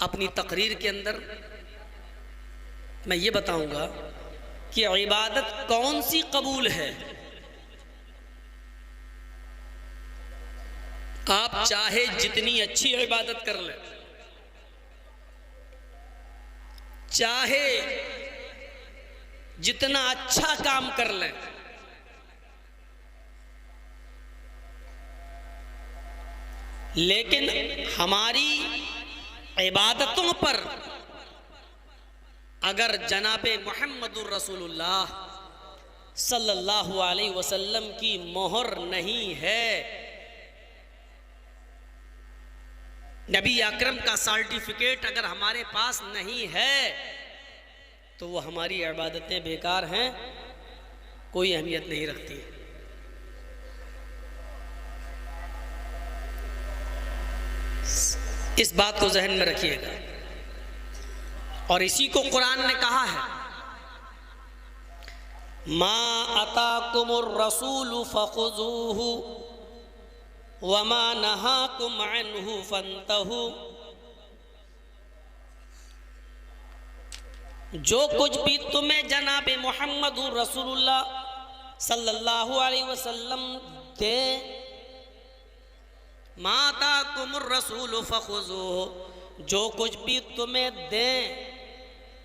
अपनी तकरीर के अंदर मैं ये बताऊंगा कि इबादत कौन सी कबूल है। आप चाहे जितनी अच्छी इबादत कर लें, चाहे जितना अच्छा काम कर लें, लेकिन हमारी इबादतों पर अगर जनाबे मुहम्मदुर रसूलुल्लाह सल्लल्लाहु अलैहि वसल्लम की मोहर नहीं है, नबी अकरम का सर्टिफिकेट अगर हमारे पास नहीं है, तो वो हमारी इबादतें बेकार हैं, कोई अहमियत नहीं रखती। इस बात को जहन में रखिएगा। और इसी को कुरान ने कहा है, मा अताकुमुर रसूलु फखुजूहु वमा नहाकुम अन्हु फंतहु। जो कुछ भी तुम्हें जनाबे मुहम्मदुर रसूलुल्लाह सल्लल्लाहु अलैहि वसल्लम दे, मा अताकुमुर रसूलु फखुजूहु, जो कुछ भी तुम्हें दें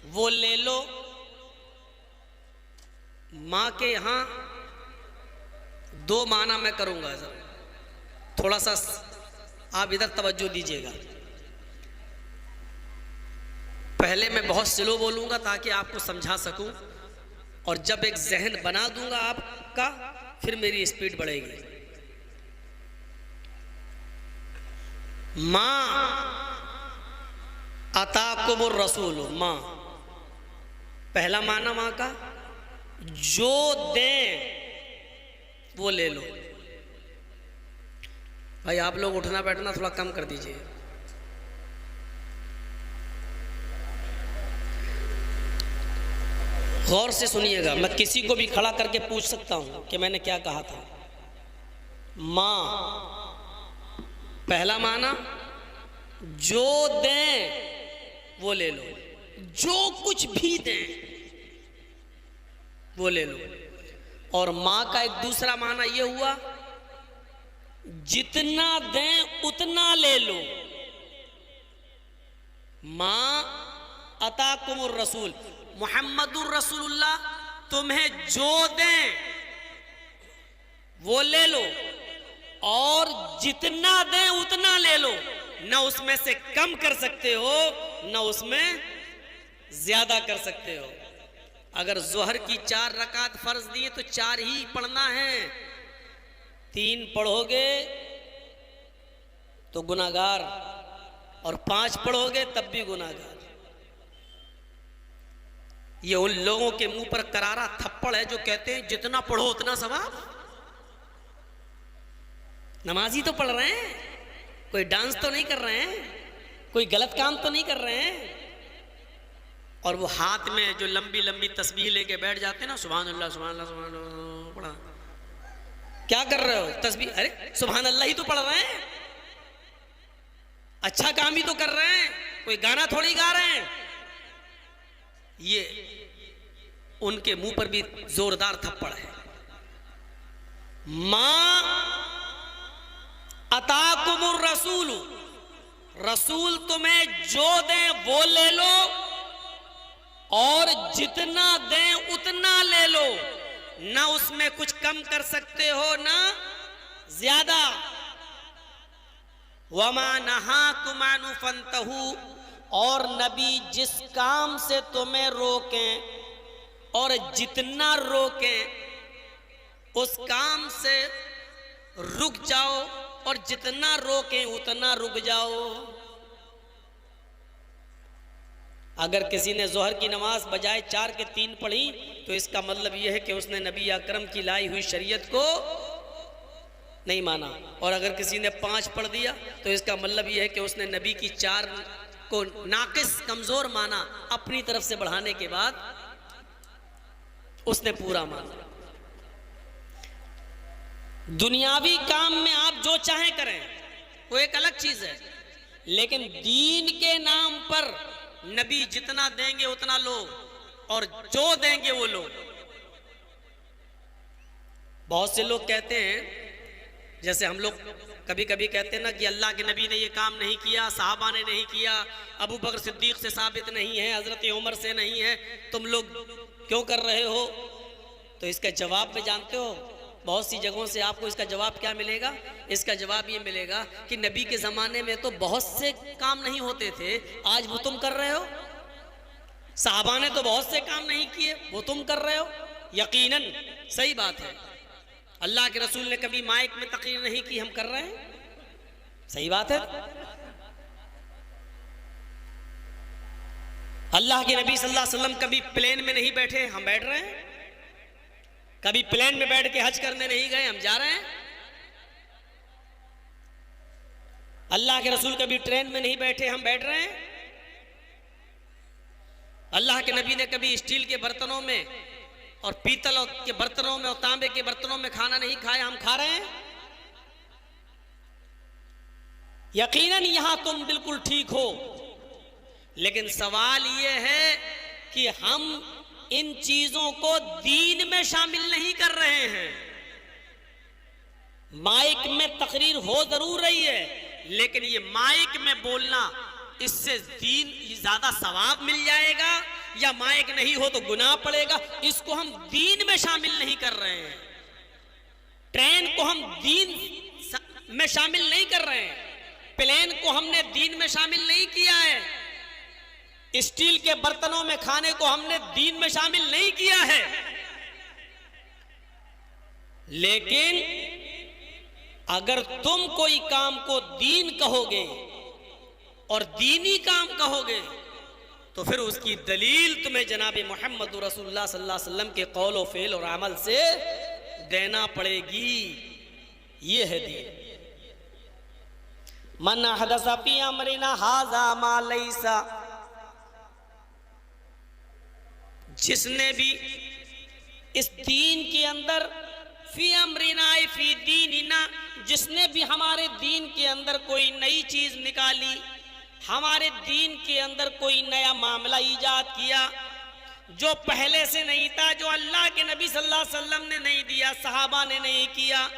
वो ले लो। माँ के यहाँ दो माना मैं करूंगा, थोड़ा सा आप इधर तवज्जो दीजिएगा। पहले मैं बहुत स्लो बोलूंगा ताकि आपको समझा सकूं, और जब एक जहन बना दूंगा आपका, फिर मेरी स्पीड बढ़ेगी। माँ अताकुमुर रसूल, माँ पहला माना माँ का, जो दें वो ले लो। भाई आप लोग उठना बैठना थोड़ा कम कर दीजिए। गौर से सुनिएगा, मैं किसी को भी खड़ा करके पूछ सकता हूं कि मैंने क्या कहा था। मां पहला माना, जो दें वो ले लो, जो कुछ भी दें वो ले लो। और मां का एक दूसरा माना ये हुआ, जितना दें उतना ले लो। मां अताकुमुर रसूल, मुहम्मदुर रसूलुल्लाह तुम्हें जो दें वो ले लो, और जितना दें उतना ले लो। न उसमें से कम कर सकते हो, न उसमें ज्यादा कर सकते हो। अगर जोहर की 4 रकात फर्ज दिए तो 4 ही पढ़ना है, 3 पढ़ोगे तो गुनाहगार, और 5 पढ़ोगे तब भी गुनाहगार। ये उन लोगों के मुंह पर करारा थप्पड़ है जो कहते हैं जितना पढ़ो उतना सवाब। नमाजी तो पढ़ रहे हैं, कोई डांस तो नहीं कर रहे हैं, कोई गलत काम तो नहीं कर रहे हैं, और वो हाथ में जो लंबी लंबी तस्बीह लेके बैठ जाते हैं ना, सुभान अल्लाह सुभान अल्लाह सुभान अल्लाह पढ़ा। क्या कर रहे हो? तस्बीह, अरे सुभान अल्लाह ही तो पढ़ रहे हैं, अच्छा काम ही तो कर रहे हैं, कोई गाना थोड़ी गा रहे हैं। ये उनके मुंह पर भी जोरदार थप्पड़ है। मां अताकुमुर रसूल, रसूल तुम्हें जो दे वो ले लो, और जितना दें उतना ले लो, ना उसमें कुछ कम कर सकते हो ना ज्यादा। वमा नहाकुम अन्हु फंतहु, और नबी जिस काम से तुम्हें रोकें और जितना रोकें उस काम से रुक जाओ, और जितना रोकें उतना रुक जाओ। अगर किसी ने जोहर की नमाज बजाय 4 के 3 पढ़ी तो इसका मतलब यह है कि उसने नबी अकरम की लाई हुई शरीयत को नहीं माना, और अगर किसी ने 5 पढ़ दिया तो इसका मतलब यह है कि उसने नबी की 4 को नाकिस कमजोर माना, अपनी तरफ से बढ़ाने के बाद उसने पूरा माना। दुनियावी काम में आप जो चाहें करें, वो एक अलग चीज है, लेकिन दीन के नाम पर नबी जितना देंगे उतना लो और जो देंगे वो लो। बहुत से लोग कहते हैं, जैसे हम लोग कभी कभी कहते हैं ना कि अल्लाह के नबी ने ये काम नहीं किया, साहबा ने नहीं किया, अबू बकर सिद्दीक से साबित नहीं है, हजरत उमर से नहीं है, तुम लोग क्यों कर रहे हो? तो इसका जवाब में जानते हो, बहुत सी जगहों से आपको इसका जवाब क्या मिलेगा? इसका जवाब ये मिलेगा कि नबी के ज़माने में तो बहुत से काम नहीं होते थे, आज वो तुम कर रहे हो। साहबा ने तो बहुत से काम नहीं किए, वो तुम कर रहे हो। यकीनन सही बात है, अल्लाह के रसूल ने कभी माइक में तकरीर नहीं की, हम कर रहे हैं, सही बात है। अल्लाह के नबी सल्लल्लाहु अलैहि वसल्लम कभी प्लेन में नहीं बैठे, हम बैठ रहे हैं। कभी प्लेन में बैठ के हज करने नहीं गए, हम जा रहे हैं। अल्लाह के रसूल कभी ट्रेन में नहीं बैठे, हम बैठ रहे हैं। अल्लाह के नबी ने कभी स्टील के बर्तनों में और पीतल के बर्तनों में और तांबे के बर्तनों में खाना नहीं खाया, हम खा रहे हैं। यकीनन यहां तुम बिल्कुल ठीक हो, लेकिन सवाल यह है कि हम इन चीजों को दीन में शामिल नहीं कर रहे हैं। माइक में तकरीर हो जरूर रही है, लेकिन ये माइक में बोलना, इससे दीन ज्यादा सवाब मिल जाएगा या माइक नहीं हो तो गुनाह पड़ेगा, इसको हम दीन में शामिल नहीं कर रहे हैं। ट्रेन को हम दीन में शामिल नहीं कर रहे हैं, प्लेन को हमने दीन में शामिल नहीं किया है, स्टील के बर्तनों में खाने को हमने दीन में शामिल नहीं किया है। लेकिन अगर तुम कोई काम को दीन कहोगे और दीनी काम कहोगे तो फिर उसकी दलील तुम्हें जनाब मोहम्मद रसूलुल्लाह सल्लल्लाहु अलैहि वसल्लम के कौल और फेल और अमल से देना पड़ेगी। ये है दीन। मन हदसा फी अमरिना हाज़ा मा लैसा, जिसने भी इस दीन के अंदर फी अमरिना फी दीनिना, जिसने भी हमारे दीन के अंदर कोई नई चीज निकाली, हमारे दीन के अंदर कोई नया मामला ईजाद किया जो पहले से नहीं था, जो अल्लाह के नबी सल्लल्लाहु अलैहि वसल्लम ने नहीं दिया, सहाबा ने नहीं किया,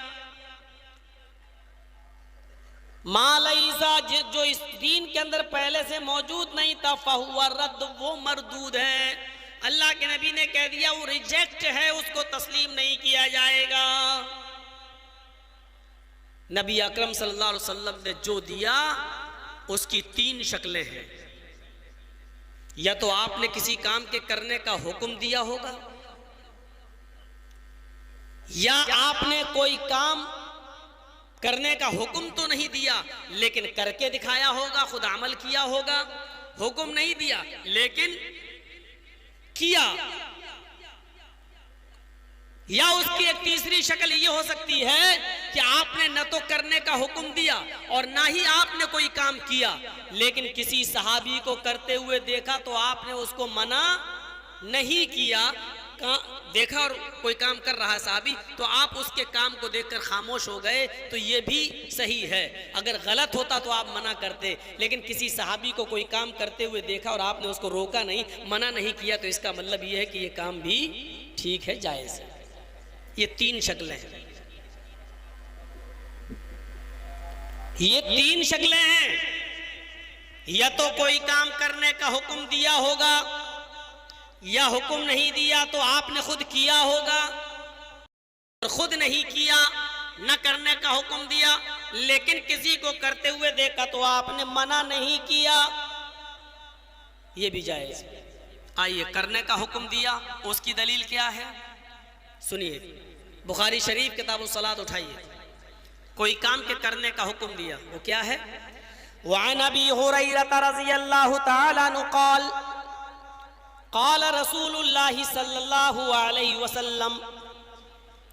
मालईसा जो इस दीन के अंदर पहले से मौजूद नहीं था, फहुवा रद्द, वो मरदूद है। अल्लाह के नबी ने कह दिया वो रिजेक्ट है, उसको तस्लीम नहीं किया जाएगा। नबी अकरम सल्लल्लाहु अलैहि वसल्लम ने जो दिया उसकी तीन शक्लें हैं। या तो आपने किसी काम के करने का हुक्म दिया होगा, या आपने कोई काम करने का हुक्म तो नहीं दिया लेकिन करके दिखाया होगा, खुद अमल किया होगा। हुक्म नहीं दिया लेकिन किया। या उसकी एक तीसरी शक्ल ये हो सकती है कि आपने न तो करने का हुक्म दिया और ना ही आपने कोई काम किया, लेकिन किसी सहाबी को करते हुए देखा तो आपने उसको मना नहीं किया। देखा और कोई काम कर रहा है साहबी, तो आप उसके काम को देखकर खामोश हो गए, तो ये भी सही है। अगर गलत होता तो आप मना करते, लेकिन किसी सहाबी को कोई काम करते हुए देखा और आपने उसको रोका नहीं, मना नहीं किया, तो इसका मतलब ये है कि ये काम भी ठीक है, जायज़ है। ये तीन शक्लें हैं, ये तीन शक्लें हैं। या तो कोई काम करने का हुक्म दिया होगा, या हुक्म नहीं दिया तो आपने खुद किया होगा, और खुद नहीं किया, न करने का हुक्म दिया लेकिन किसी को करते हुए देखा तो आपने मना नहीं किया, ये भी जायज़। आइए, करने का हुक्म दिया, उसकी दलील क्या है सुनिए। बुखारी शरीफ किताब सलात उठाइए, कोई काम के करने का हुक्म दिया, वो क्या है? वअन अबी हुरैरा रज़ियल्लाहु तआला अन्हु क़ाल क़ाल रसूलुल्लाहि सल्लल्लाहु अलैहि वसल्लम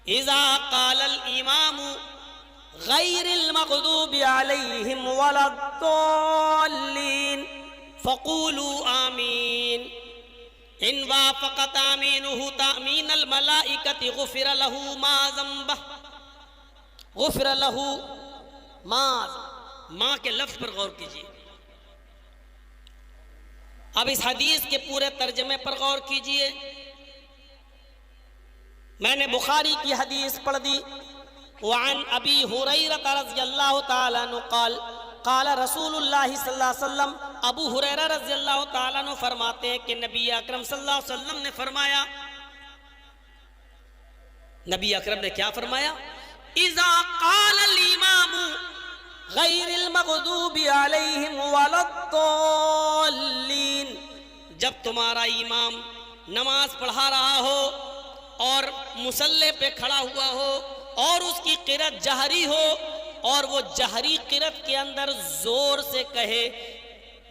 इज़ा क़ालल इमामु गैरिल मग़दूबि अलैहिम वलद्दॉल्लीन फ़क़ूलू आमीन इन वाफ़क़त आमीनुहु तामीनल मलाइकति गुफ़िर लहू मा ज़ंबह गुफ़िर लहू मा। माँ के लफ्ज़ पर गौर कीजिए। अब इस हदीस के पूरे तर्जमे पर गौर कीजिए। मैंने बुखारी की हदीस पढ़ दी। वअन अबी हुरैरा रज़ियल्लाहु ताला अन्हु क़ाल क़ाल रसूलुल्लाह सल्लल्लाहु अलैहि वसल्लम, अबू हुरैरा रज़ियल्लाहु ताला अन्हु फरमाते हैं कि नबी अकरम सल्लल्लाहु अलैहि वसल्लम ने फरमाया, नबी अकरम ने क्या फरमाया, इज़ा क़ाल अल इमामु गैरिल मग़दूबि अलैहिम वलद्दाल्लीन, जब तुम्हारा इमाम नमाज पढ़ा रहा हो और मुसल्ले पे खड़ा हुआ हो और उसकी क़िरात जहरी हो और वो जहरी क़िरात के अंदर जोर से कहे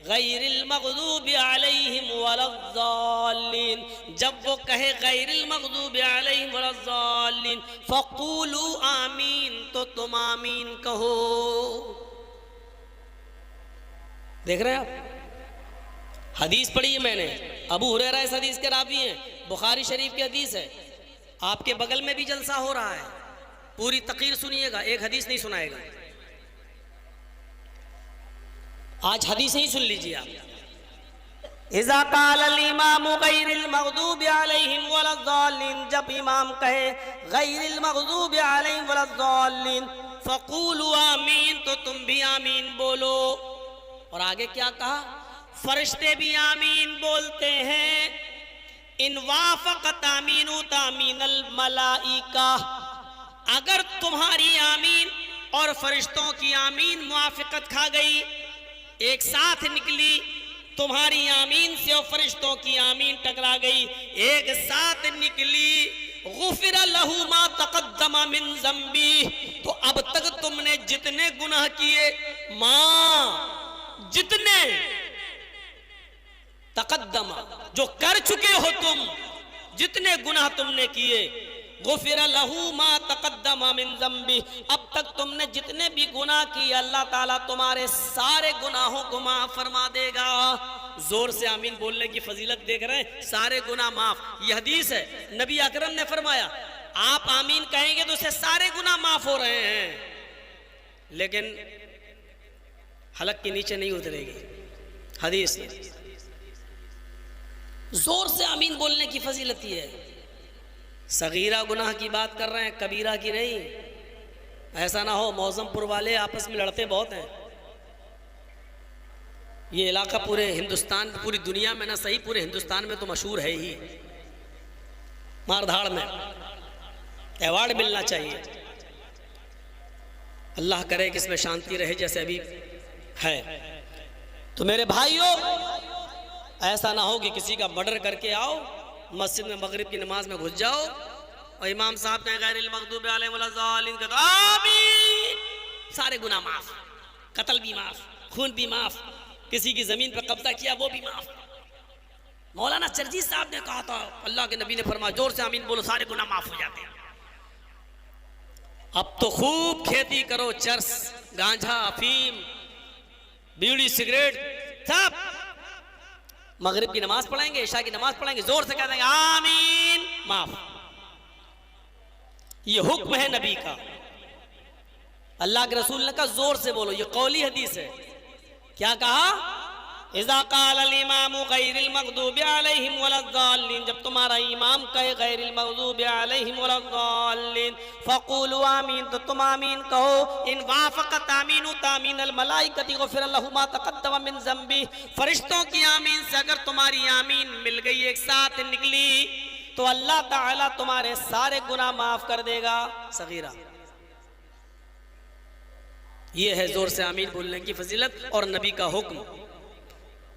गैरिल मग़दूबि अलैहिम वलद्दाल्लीन, जब वो कहे गैरिल मग़दूबि अलैहिम वलद्दाल्लीन फ़क़ूलू आमीन, तो तुम आमीन कहो। देख रहे हैं आप, हदीस पढ़ी है मैंने, अबू हुरैरा इस हदीस के रावी हैं, बुखारी शरीफ की हदीस है। आपके बगल में भी जलसा हो रहा है, पूरी तक़रीर सुनिएगा, एक हदीस नहीं सुनाएगा। आज हदीस ही सुन लीजिए आप। इज़ा क़ाल अल इमामु गैरिल मग़दूबि अलैहिम वलद्दाल्लीन, जब इमाम कहे गैरिल मग़दूबि अलैहिम वलद्दाल्लीन फ़क़ूलू आमीन, तो तुम भी आमीन बोलो। और आगे क्या कहा, फरिश्ते भी आमीन बोलते हैं। इन वाफ़क़त आमीनु तामीनल मलाइका, अगर तुम्हारी आमीन और फरिश्तों की आमीन मुआफ़क़त खा गई, एक साथ निकली, तुम्हारी आमीन से और फरिश्तों की आमीन टकरा गई, एक साथ निकली, गुफ़िर लहू मा तक़द्दम मिन ज़म्बी, तो अब तक तुमने जितने गुनाह किए, जितने तक़द्दम जो कर चुके हो तुम, जितने गुनाह तुमने किए, गुफ़िर लहू मा तक़द्दम मिन ज़म्बी, अब तक तुमने जितने भी गुनाह किए अल्लाह ताला तुम्हारे सारे गुनाहों को माफ फरमा देगा। जोर से आमीन बोलने की फजीलत देख रहे हैं, सारे गुनाह माफ। ये हदीस है, नबी अकरम ने फरमाया आप आमीन कहेंगे तो उससे सारे गुनाह माफ हो रहे हैं, लेकिन हलक के नीचे नहीं उतरेगी। हदीस जोर से आमीन बोलने की फजीलत ही है। सगीरा गुनाह की बात कर रहे हैं, कबीरा की नहीं। ऐसा ना हो मौजमपुर वाले आपस में लड़ते बहुत हैं। ये इलाका पूरे हिंदुस्तान, पूरी दुनिया में ना सही, पूरे हिंदुस्तान में तो मशहूर है ही, मारधाड़ में अवार्ड मिलना चाहिए। अल्लाह करे कि इसमें शांति रहे जैसे अभी है। तो मेरे भाइयों, ऐसा ना हो कि किसी का मर्डर करके आओ, मस्जिद में मगरिब की नमाज में घुस जाओ और इमाम साहब कहें गैरिल मग़दूबि अलैहिम वलद्दाल्लीन, आमीन, सारे गुनाह माफ, कत्ल भी माफ, खून भी माफ, किसी की जमीन पर कब्जा किया वो भी माफ। मौलाना चरजी साहब ने कहा था, अल्लाह के नबी ने फरमाया जोर से आमीन बोलो, सारे गुनाह माफ हो जाते हैं। अब तो खूब खेती करो, चरस, गांजा, अफीम, बीड़ी, सिगरेट, सब मगरिब की नमाज पढ़ेंगे, इशा की नमाज पढ़ेंगे, जोर से कह देंगे आमीन, माफ। ये हुक्म है नबी का, अल्लाह के रसूल ने कहा जोर से बोलो, ये कौली हदीस है। क्या कहा, इज़ा क़ाल अल इमामु गैरिल मग़दूबि अलैहिम वलद्दाल्लीन, जब तुम्हारा इमाम कहे गैरिल मग़दूबि अलैहिम वलद्दाल्लीन फ़क़ूलू आमीन, तो तुम आमीन कहो। इन वाफ़क़त आमीनु तामीनल मलाइकति गुफ़िर लहू मा तक़द्दम मिन ज़म्बी, फरिश्तों की आमीन से अगर तुम्हारी आमीन मिल गई, एक साथ निकली, तो अल्लाह ताला तुम्हारे सारे गुनाह माफ कर देगा। सगीरा ये है जोर से आमीन बोलने की फजीलत और नबी का हुक्म।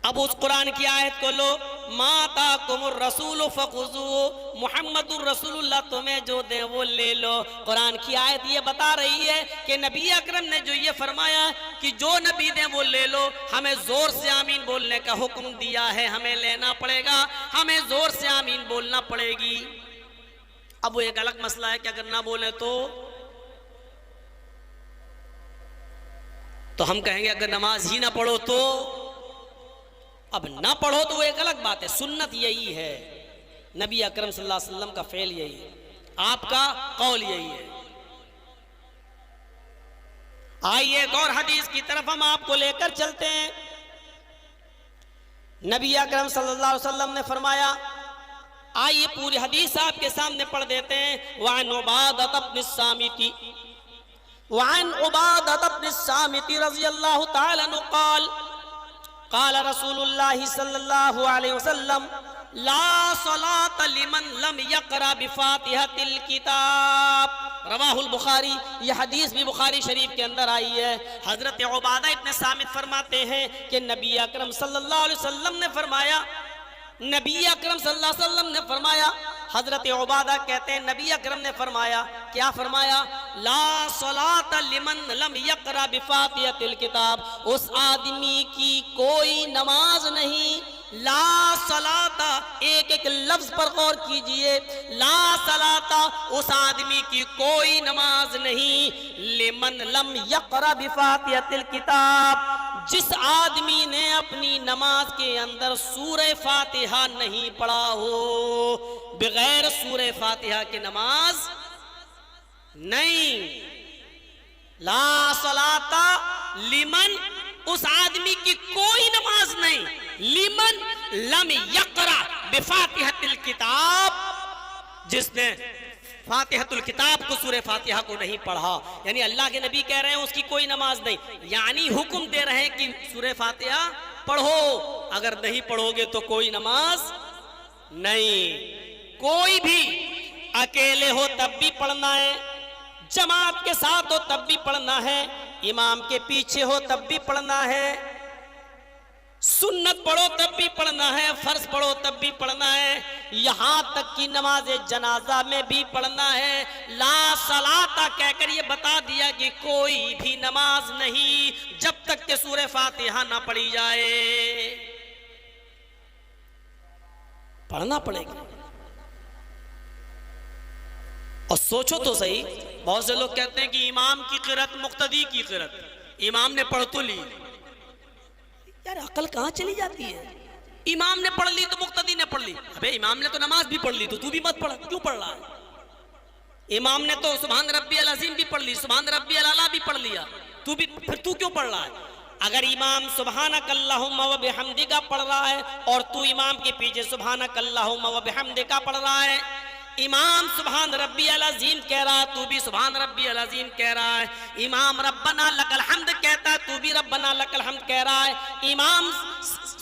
अब उस कुरान की आयत को लो, माता कुमुर रसूल फ़ख़ुज़ू, मुहम्मदुर रसूलुल्लाह तुम्हें जो दे वो ले लो। कुरान की आयत ये बता रही है कि नबी अकरम ने जो ये फरमाया कि जो नबी दे वो ले लो, हमें जोर से आमीन बोलने का हुक्म दिया है, हमें लेना पड़ेगा, हमें जोर से आमीन बोलना पड़ेगी। अब वो एक अलग मसला है कि अगर ना बोले तो हम कहेंगे अगर नमाज ही ना पढ़ो तो, अब ना पढ़ो तो वो एक अलग बात है। सुन्नत यही है, नबी अकरम सल्लल्लाहु अलैहि वसल्लम का फेल यही है, आपका कौल यही है। आइए एक और हदीस की तरफ हम आपको लेकर चलते हैं। नबी अकरम सल्लल्लाहु अलैहि वसल्लम ने फरमाया, आइए पूरी हदीस आपके सामने पढ़ देते हैं। वान उबादत इब्न सामिती, वान उबादत इब्न सामिती रज़ियल्लाहु ताला अन्हु क़ाल क़ाल रसूलुल्लाह सल्लल्लाहु अलैहि वसल्लम ला सलात लिमन लम यक़रा बिफ़ातिहतिल किताब। रवाहुल बुखारी, यह हदीस भी बुखारी शरीफ के अंदर आई है। हजरत उबादा इब्न सामित फरमाते हैं कि नबी अकरम सल्लल्लाहु अलैहि वसल्लम ने फरमाया, नबी अकरम सल्लल्लाहु अलैहि वसल्लम ने फरमाया, हजरत उबादा कहते हैं नबी अकरम ने फरमाया, क्या फरमाया? ला सलात लिमन लम यक़रा बिफ़ातिहतिल किताब, उस आदमी की कोई नमाज नहीं। ला सलाता, एक एक लफ्ज पर गौर कीजिए, ला सलाता, उस आदमी की कोई नमाज नहीं। लिमन लम यक़रा बिफ़ातिहतिल किताब, जिस आदमी ने अपनी नमाज के अंदर सूरह फातिहा नहीं पढ़ा हो। बगैर सूरह फातिहा की नमाज नहीं। ला सलाता लिमन, उस आदमी की कोई नमाज नहीं। लिमन लम यक़रा बिफ़ातिहतिल किताब, जिसने फातिहतुल किताब को, सूरह फातिहा को नहीं पढ़ा। यानी अल्लाह के नबी कह रहे हैं उसकी कोई नमाज नहीं, यानी हुक्म दे रहे हैं कि सूरह फातिहा पढ़ो। अगर नहीं पढ़ोगे तो कोई नमाज नहीं। कोई भी, अकेले हो तब भी पढ़ना है, जमात के साथ हो तब भी पढ़ना है, इमाम के पीछे हो तब भी पढ़ना है, सुन्नत पढ़ो तब भी पढ़ना है, फर्ज पढ़ो तब भी पढ़ना है, यहां तक कि नमाज जनाजा में भी पढ़ना है। ला सलाता कहकर ये बता दिया कि कोई भी नमाज नहीं जब तक के सूरह फातिहा ना पढ़ी जाए। पढ़ना पड़ेगा। और सोचो तो सही, बहुत से लोग कहते हैं कि इमाम की क़िरात मुक्तदी की क़िरात, इमाम ने पढ़ तो ली। यार अकल कहां चली जाती है? इमाम ने पढ़ ली तो मुक्तदी ने पढ़ ली। अबे इमाम ने तो नमाज भी पढ़ ली, तो तू भी मत पढ़, क्यों पढ़ रहा है? इमाम ने तो सुभान रब्बियल अज़ीम भी पढ़ ली, सुभान रब्बियल आला भी पढ़ लिया, तू भी, फिर तू क्यों पढ़ रहा है? अगर इमाम सुब्हानक अल्लाहुम्मा व बिहम्दिका पढ़ रहा है और तू इमाम के पीछे सुब्हानक अल्लाहुम्मा व बिहम्दिका पढ़ रहा है, इमाम सुभान रब्बियल अज़ीम कह रहा है, तू भी सुभान रब्बियल अज़ीम कह रहा है, इमाम रब्बना लकल हम्द कहता है, तू भी रब्बना लकल हम्द कह रहा है, इमाम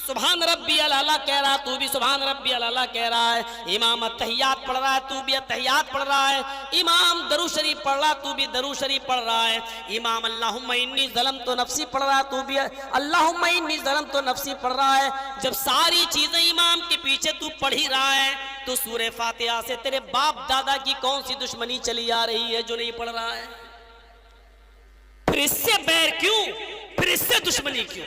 सुभान रब्बियल आला कह रहा है, तू भी सुभान रब्बियल आला कह रहा है, इमाम अत्तहियात पढ़ रहा है, तू भी अत्तहियात पढ़ रहा है, इमाम दरूद शरीफ पढ़ रहा है, तू भी दरूद शरीफ पढ़ रहा है, इमाम अल्लाहुम्मा इन्नी ज़लमतु नफ्सी पढ़ रहा है, तू भी अल्लाहुम्मा इन्नी ज़लमतु नफ्सी पढ़ रहा है। जब सारी चीजें इमाम के पीछे तू पढ़ ही रहा है, तो सूरह फातिहा से तेरे बाप दादा की कौन सी दुश्मनी चली आ रही है जो नहीं पढ़ रहा है? फिर इससे बैर क्यों, फिर इससे दुश्मनी क्यों?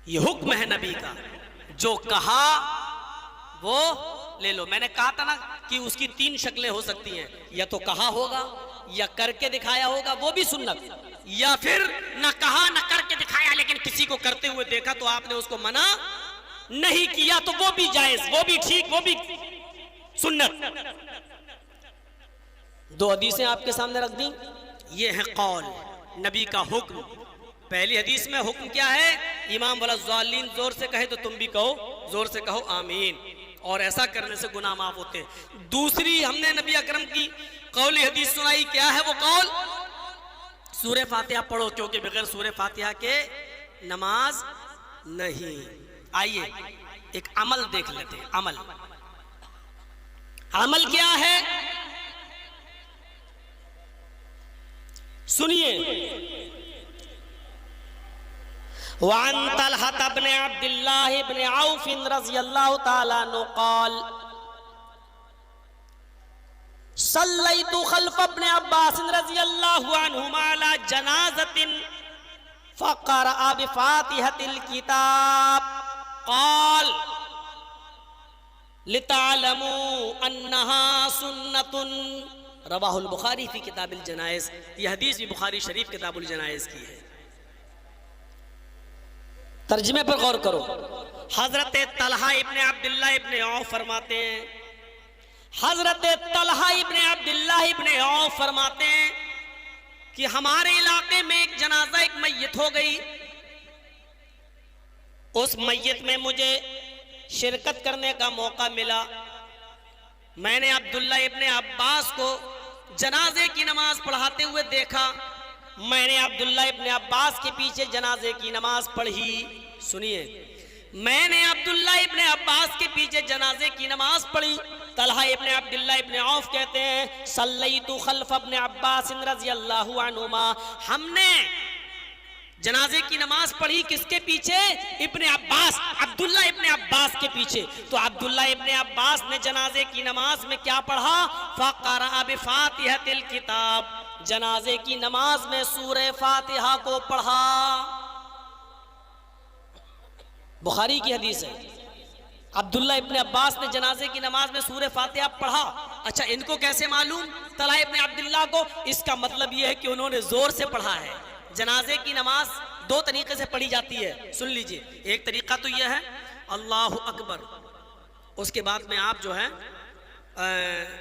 ये हुक्म है नबी का, जो कहा वो ले लो। मैंने कहा था ना कि उसकी तीन शक्लें हो सकती हैं, या तो कहा होगा, या करके दिखाया होगा, वो भी सुन्नत, या फिर न कहा न करके दिखाया लेकिन किसी को करते हुए देखा तो आपने उसको मना नहीं किया, तो वो भी जायज, वो भी ठीक, वो भी सुन्नत। दो हदीसें आपके सामने रख दी। ये है कौल, नबी का हुक्म। पहली हदीस में हुक्म क्या है? इमाम वाला ज़ालिम जोर से कहे तो तुम भी कहो, जोर से कहो आमीन, और ऐसा करने से गुनाह माफ होते हैं। दूसरी हमने नबी अकरम की कौली हदीस सुनाई, क्या है वो कौल? सूरह फातिहा पढ़ो, क्योंकि बगैर सूरह फातिहा के नमाज नहीं। आइए एक अमल देख लेते हैं। अमल, अमल क्या है? सुनिए। वान तलहा इब्न अब्दुल्लाह इब्न औफ रज़ियल्लाहु ताला अन्हु क़ाल सल्लैतु खल्फ इब्न अब्बास रज़ियल्लाहु अन्हुमा अला जनाज़तिन फ़क़रअ बिफ़ातिहतिल किताब क़ाल लितअलमू अन्नहा सुन्नतुन। रवाहुल बुखारी फी किताबिल जनाइज़। यह हदीस भी बुखारी शरीफ किताबुल जनाइज़ की है। तर्जुमे पर गौर करो। हजरत तलहा इब्ने अब्दुल्लाह इब्ने औफ फरमाते हैं, हजरत तलहा इब्ने अब्दुल्लाह इब्ने औफ फरमाते हैं कि हमारे इलाके में एक जनाजा, एक मैयत हो गई। उस मैयत में मुझे शिरकत करने का मौका मिला। मैंने अब्दुल्ला इब्ने अब्बास को जनाजे की नमाज पढ़ाते हुए देखा। मैंने अब्दुल्ला इब्ने अब्बास के पीछे जनाजे की नमाज पढ़ी। सुनिए, मैंने अब्दुल्ला इब्ने अब्बास के पीछे जनाजे की नमाज पढ़ी। तलहा इब्ने अब्दुल्ला इब्ने औफ कहते हैं, सल्लैतु खल्फ इब्ने अब्बास रज़ियल्लाहु अन्हुमा, हमने जनाजे की नमाज पढ़ी किसके पीछे? इब्ने अब्बास, अब्दुल्ला इब्ने अब्बास के पीछे। तो अब्दुल्ला इब्ने अब्बास ने जनाजे की नमाज में क्या पढ़ा? फ़क़रा बिफ़ातिहतिल किताब, जनाजे की नमाज में सूरह फातिहा को पढ़ा। बुखारी की हदीस है। अब्दुल्ला इब्ने अब्बास ने जनाजे की नमाज में सूरह फातिहा पढ़ा। अच्छा, इनको कैसे मालूम? तलहा इब्ने अब्दुल्ला को। इसका मतलब यह है कि उन्होंने जोर से पढ़ा है। जनाजे की नमाज दो तरीके से पढ़ी जाती है, सुन लीजिए। एक तरीका तो यह है अल्लाहु अकबर, उसके बाद में आप जो है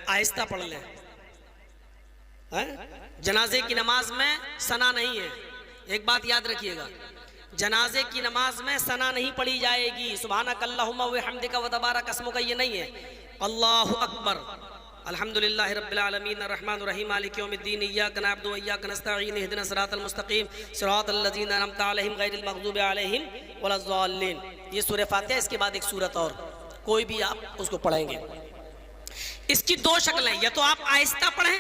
आहिस्ता पढ़ लें। जनाजे की नमाज में सना नहीं है, एक बात याद रखिएगा, जनाजे की नमाज में सना नहीं पढ़ी जाएगी। सुभानक अल्लाहुम्मा व बिहम्दिका व तबारक अस्मुका, ये नहीं है। अल्लाहु अकबर, अल्हम्दुलिल्लाहि रब्बिल आलमीन अर्रहमानिर रहीम मालिकि यौमिद्दीन इय्याका नअबुदु व इय्याका नस्तईन इहदिनस सिरातल मुस्तकीम सिरातल लज़ीना अनअमता अलैहिम गैरिल मग़दूबि अलैहिम वलज़्ज़ालिन। ये सूरह फातिहा, इसके बाद एक सूरत और, कोई भी आप उसको पढ़ेंगे। इसकी दो शक्लें, या तो आप आहिस्ता पढ़ें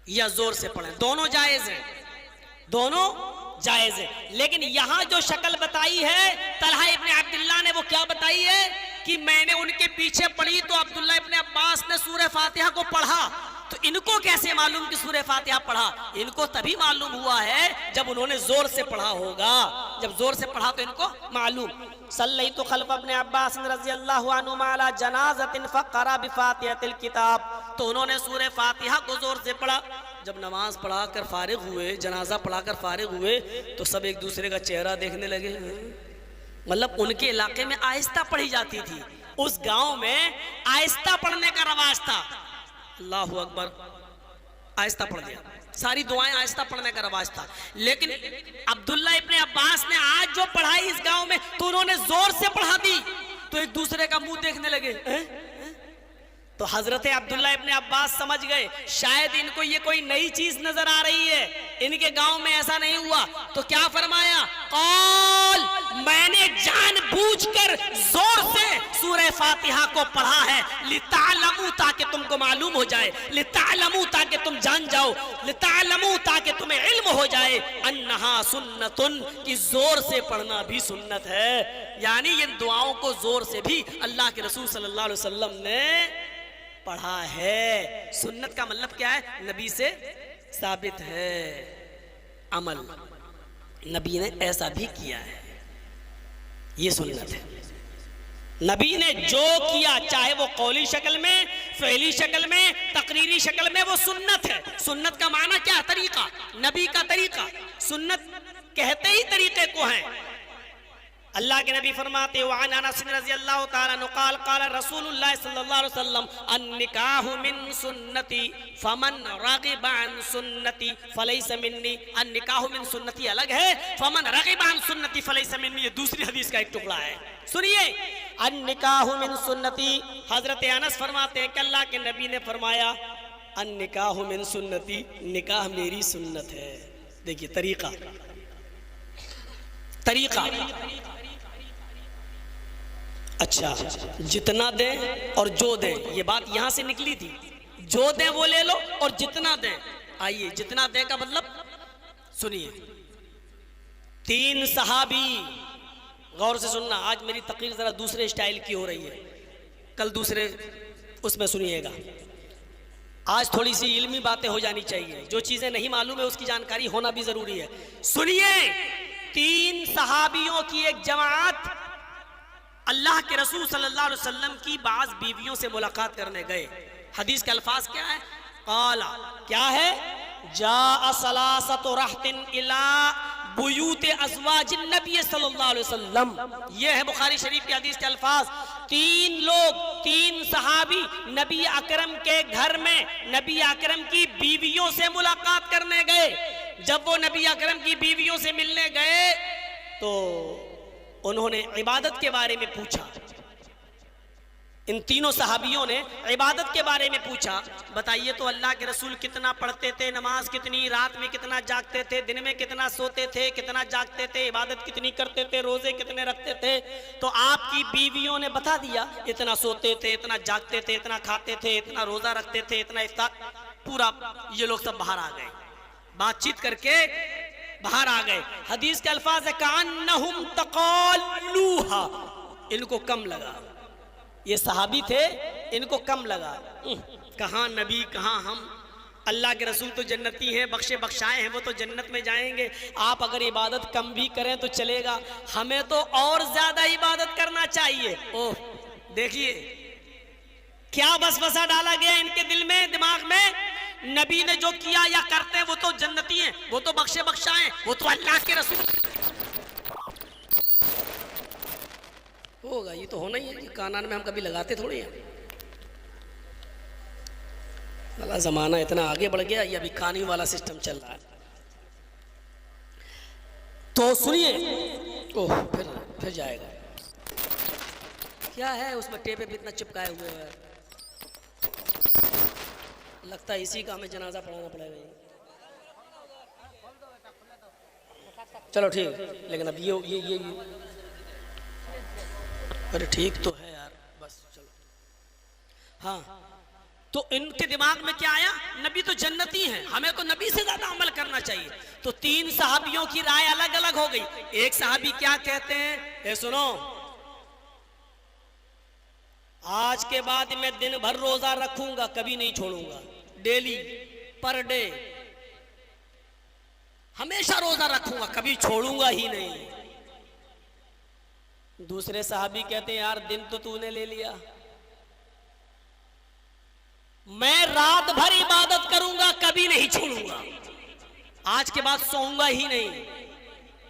या जोर से पढ़ें, दोनों जायज हैं, दोनों जायज है। लेकिन यहां जो शक्ल बताई है तलहा इब्ने अब्दुल्ला ने, वो क्या बताई है कि मैंने उनके पीछे पढ़ी तो अब्दुल्ला इब्ने अब्बास ने सूरह फातिहा को पढ़ा। तो इनको कैसे मालूम कि सूरह फातिहा पढ़ा? इनको तभी मालूम हुआ है जब उन्होंने जोर से पढ़ा होगा। जब जोर से पढ़ा तो इनको मालूम। सल्लैतु खल्फ इब्ने अब्बास रज़ियल्लाहु अन्हुमा अला जनाज़तिन फ़क़रा बिफ़ातिहतिल किताब, तो उन्होंने सूरह फातिहा को जोर से पढ़ा। जब नमाज पढ़ा कर फारिग हुए, जनाजा पढ़ा कर फारिग हुए, तो सब एक दूसरे का चेहरा देखने लगे। मतलब उनके इलाके में आहिस्ता पढ़ी जाती थी, उस गांव में आहिस्ता पढ़ने का रवाज था। अल्लाहु अकबर, आहिस्ता पढ़ दिया, सारी दुआएं आहिस्ता पढ़ने का रवाज था। लेकिन अब्दुल्ला इब्ने अब्बास ने आज जो पढ़ाई इस गांव में, तो उन्होंने जोर से पढ़ा दी, तो एक दूसरे का मुंह देखने लगे। तो हजरत अब्दुल्ला इब्ने अब्बास समझ गए शायद इनको ये कोई नई चीज नजर आ रही है, इनके गांव में ऐसा नहीं हुआ। तो क्या फरमाया? कौल, मैंने जानबूझकर जोर से सूरह फातिहा को पढ़ा है, लितालमू, ताकि तुमको मालूम हो जाए, लितालमू, ताकि तुम जान जाओ, लितालमू, ताकि तुम्हें इल्म हो जाए, अन्नहा सुन्नतुन, कि जोर से पढ़ना भी सुन्नत है। यानी इन दुआओं को जोर से भी अल्लाह के रसूल सल्लल्लाहु अलैहि वसल्लम ने पढ़ा है। सुन्नत का मतलब क्या है? नबी से साबित है, अमल नबी ने ऐसा भी किया है, ये सुन्नत है। नबी ने जो किया, चाहे वो कौली शक्ल में, फ़ेली शक्ल में, तकरीरी शक्ल में, वो सुन्नत है। सुन्नत का माना क्या? तरीका, नबी का तरीका। सुन्नत कहते ही तरीके को है। अल्लाह के नबी फरमाते हो, अन अनस रज़ियल्लाहु ताला अन्हु क़ाल क़ाल रसूलुल्लाह सल्लल्लाहु अलैहि वसल्लम, अन्निकाहु मिन सुन्नती फमन रग़िबा अन सुन्नती फलैसा मिन्नी। अन्निकाहु मिन सुन्नती अलग है, फमन रग़िबा अन सुन्नती फलैसा मिन्नी ये दूसरी हदीस का एक टुकड़ा है। सुनिए, अन्निकाहु मिन सुन्नती, हजरत अनस फरमाते हैं कि अल्लाह के नबी ने फरमाया, अन्निकाहु मिन सुन्नती, निकाह मेरी सुन्नत है। देखिए तरीका, तरीका। अच्छा, जितना दें और जो दें, ये बात यहां से निकली थी। जो दें वो ले लो और जितना दें। आइए, जितना दें का मतलब सुनिए। 3 सहाबी, गौर से सुनना, आज मेरी तकरीर जरा दूसरे स्टाइल की हो रही है, कल दूसरे उसमें सुनिएगा। आज थोड़ी सी इल्मी बातें हो जानी चाहिए, जो चीजें नहीं मालूम है उसकी जानकारी होना भी जरूरी है। सुनिए, 3 सहाबियों की एक जमात अल्लाह के रसूल सल्लल्लाहु अलैहि वसल्लम की बाज बीवियों से मुलाकात करने गए। हदीस के अल्फाज क्या है? काला, क्या है? जा सलासतु रहतिन इला बुयूत अज़वाजिन नबी सल्लल्लाहु अलैहि वसल्लम। ये है बुखारी शरीफ की हदीस के अल्फाज। 3 लोग, 3 सहाबी नबी अकरम के घर में नबी अकरम की बीवियों से मुलाकात करने गए। जब वो नबी अकरम की बीवियों से मिलने गए तो उन्होंने इबादत के बारे में पूछा। इन तीनों सहाबियों ने इबादत के बारे में पूछा, बताइए तो अल्लाह के रसूल कितना पढ़ते थे, नमाज कितनी, रात में कितना जागते थे, दिन में कितना सोते थे, कितना जागते थे, इबादत कितनी करते थे, रोजे कितने रखते थे। तो आपकी बीवियों ने बता दिया, इतना सोते थे, इतना जागते थे, इतना खाते थे, इतना रोजा रखते थे, इतना इफ्तार। पूरा ये लोग सब बाहर आ गए, बातचीत करके बाहर आ गए। हदीस के अल्फाज है कान्नहुम तक़ालूहा, इनको कम लगा। ये सहाबी थे, इनको कम लगा। कहाँ नबी, कहाँ हम, अल्लाह के रसूल तो जन्नती हैं, बख्शे बख्शाए हैं, वो तो जन्नत में जाएंगे। आप अगर इबादत कम भी करें तो चलेगा, हमें तो और ज्यादा इबादत करना चाहिए। ओह देखिए क्या वसवसा डाला गया इनके दिल में, दिमाग में। नबी ने जो किया या करते हैं वो तो जन्नती हैं, वो तो बख्शे बख्शाए, वो तो अल्लाह के रसूल। होगा, ये तो होना ही है, ये कानान में हम कभी लगाते थोड़ी हैं। वाला जमाना इतना आगे बढ़ गया, ये अभी कानी वाला सिस्टम चल रहा है। तो सुनिए, ओह फिर जाएगा। क्या है उसमें टेप पे इतना चिपकाए हुए है, लगता है इसी का हमें जनाजा पढ़ाना पड़ेगा। चलो ठीक, लेकिन अब ये अरे ठीक तो है यार, बस चलो। हाँ, तो इनके दिमाग में क्या आया, नबी तो जन्नती हैं, हमें तो नबी से ज्यादा अमल करना चाहिए। तो तीन सहाबियों की राय अलग अलग हो गई। एक सहाबी क्या कहते हैं, ए सुनो, आज के बाद मैं दिन भर रोजा रखूंगा, कभी नहीं छोड़ूंगा, डेली पर डे हमेशा रोजा रखूंगा, कभी छोड़ूंगा ही नहीं। दूसरे साहबी कहते हैं यार दिन तो तूने ले लिया, मैं रात भर इबादत करूंगा, कभी नहीं छोड़ूंगा, आज के बाद सोऊंगा ही नहीं,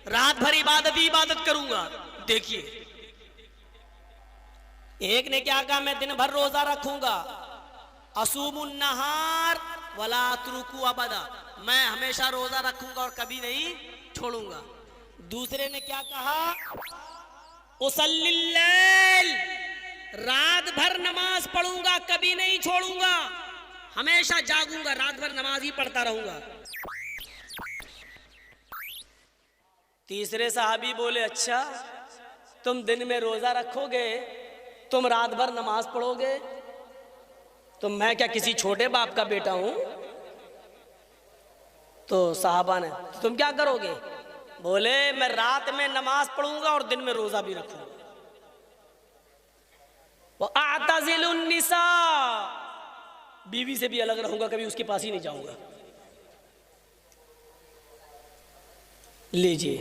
रात भर इबादत ही इबादत करूंगा। देखिए एक ने क्या कहा, मैं दिन भर रोजा रखूंगा, असूमुन नहार वला अतरुकु अबदा, मैं हमेशा रोजा रखूंगा और कभी नहीं छोड़ूंगा। दूसरे ने क्या कहा, उसल्लिल लैल, रात भर नमाज पढ़ूंगा, कभी नहीं छोड़ूंगा, हमेशा जागूंगा, रात भर नमाज ही पढ़ता रहूंगा। तीसरे साहबी बोले अच्छा तुम दिन में रोजा रखोगे, तुम रात भर नमाज पढ़ोगे, तो मैं क्या किसी छोटे बाप का बेटा हूं? तो साहबा ने तो तुम क्या करोगे? बोले मैं रात में नमाज पढ़ूंगा और दिन में रोजा भी रखूंगा। वो आताजिलुन निसा, बीवी से भी अलग रहूंगा, कभी उसके पास ही नहीं जाऊंगा। लीजिए,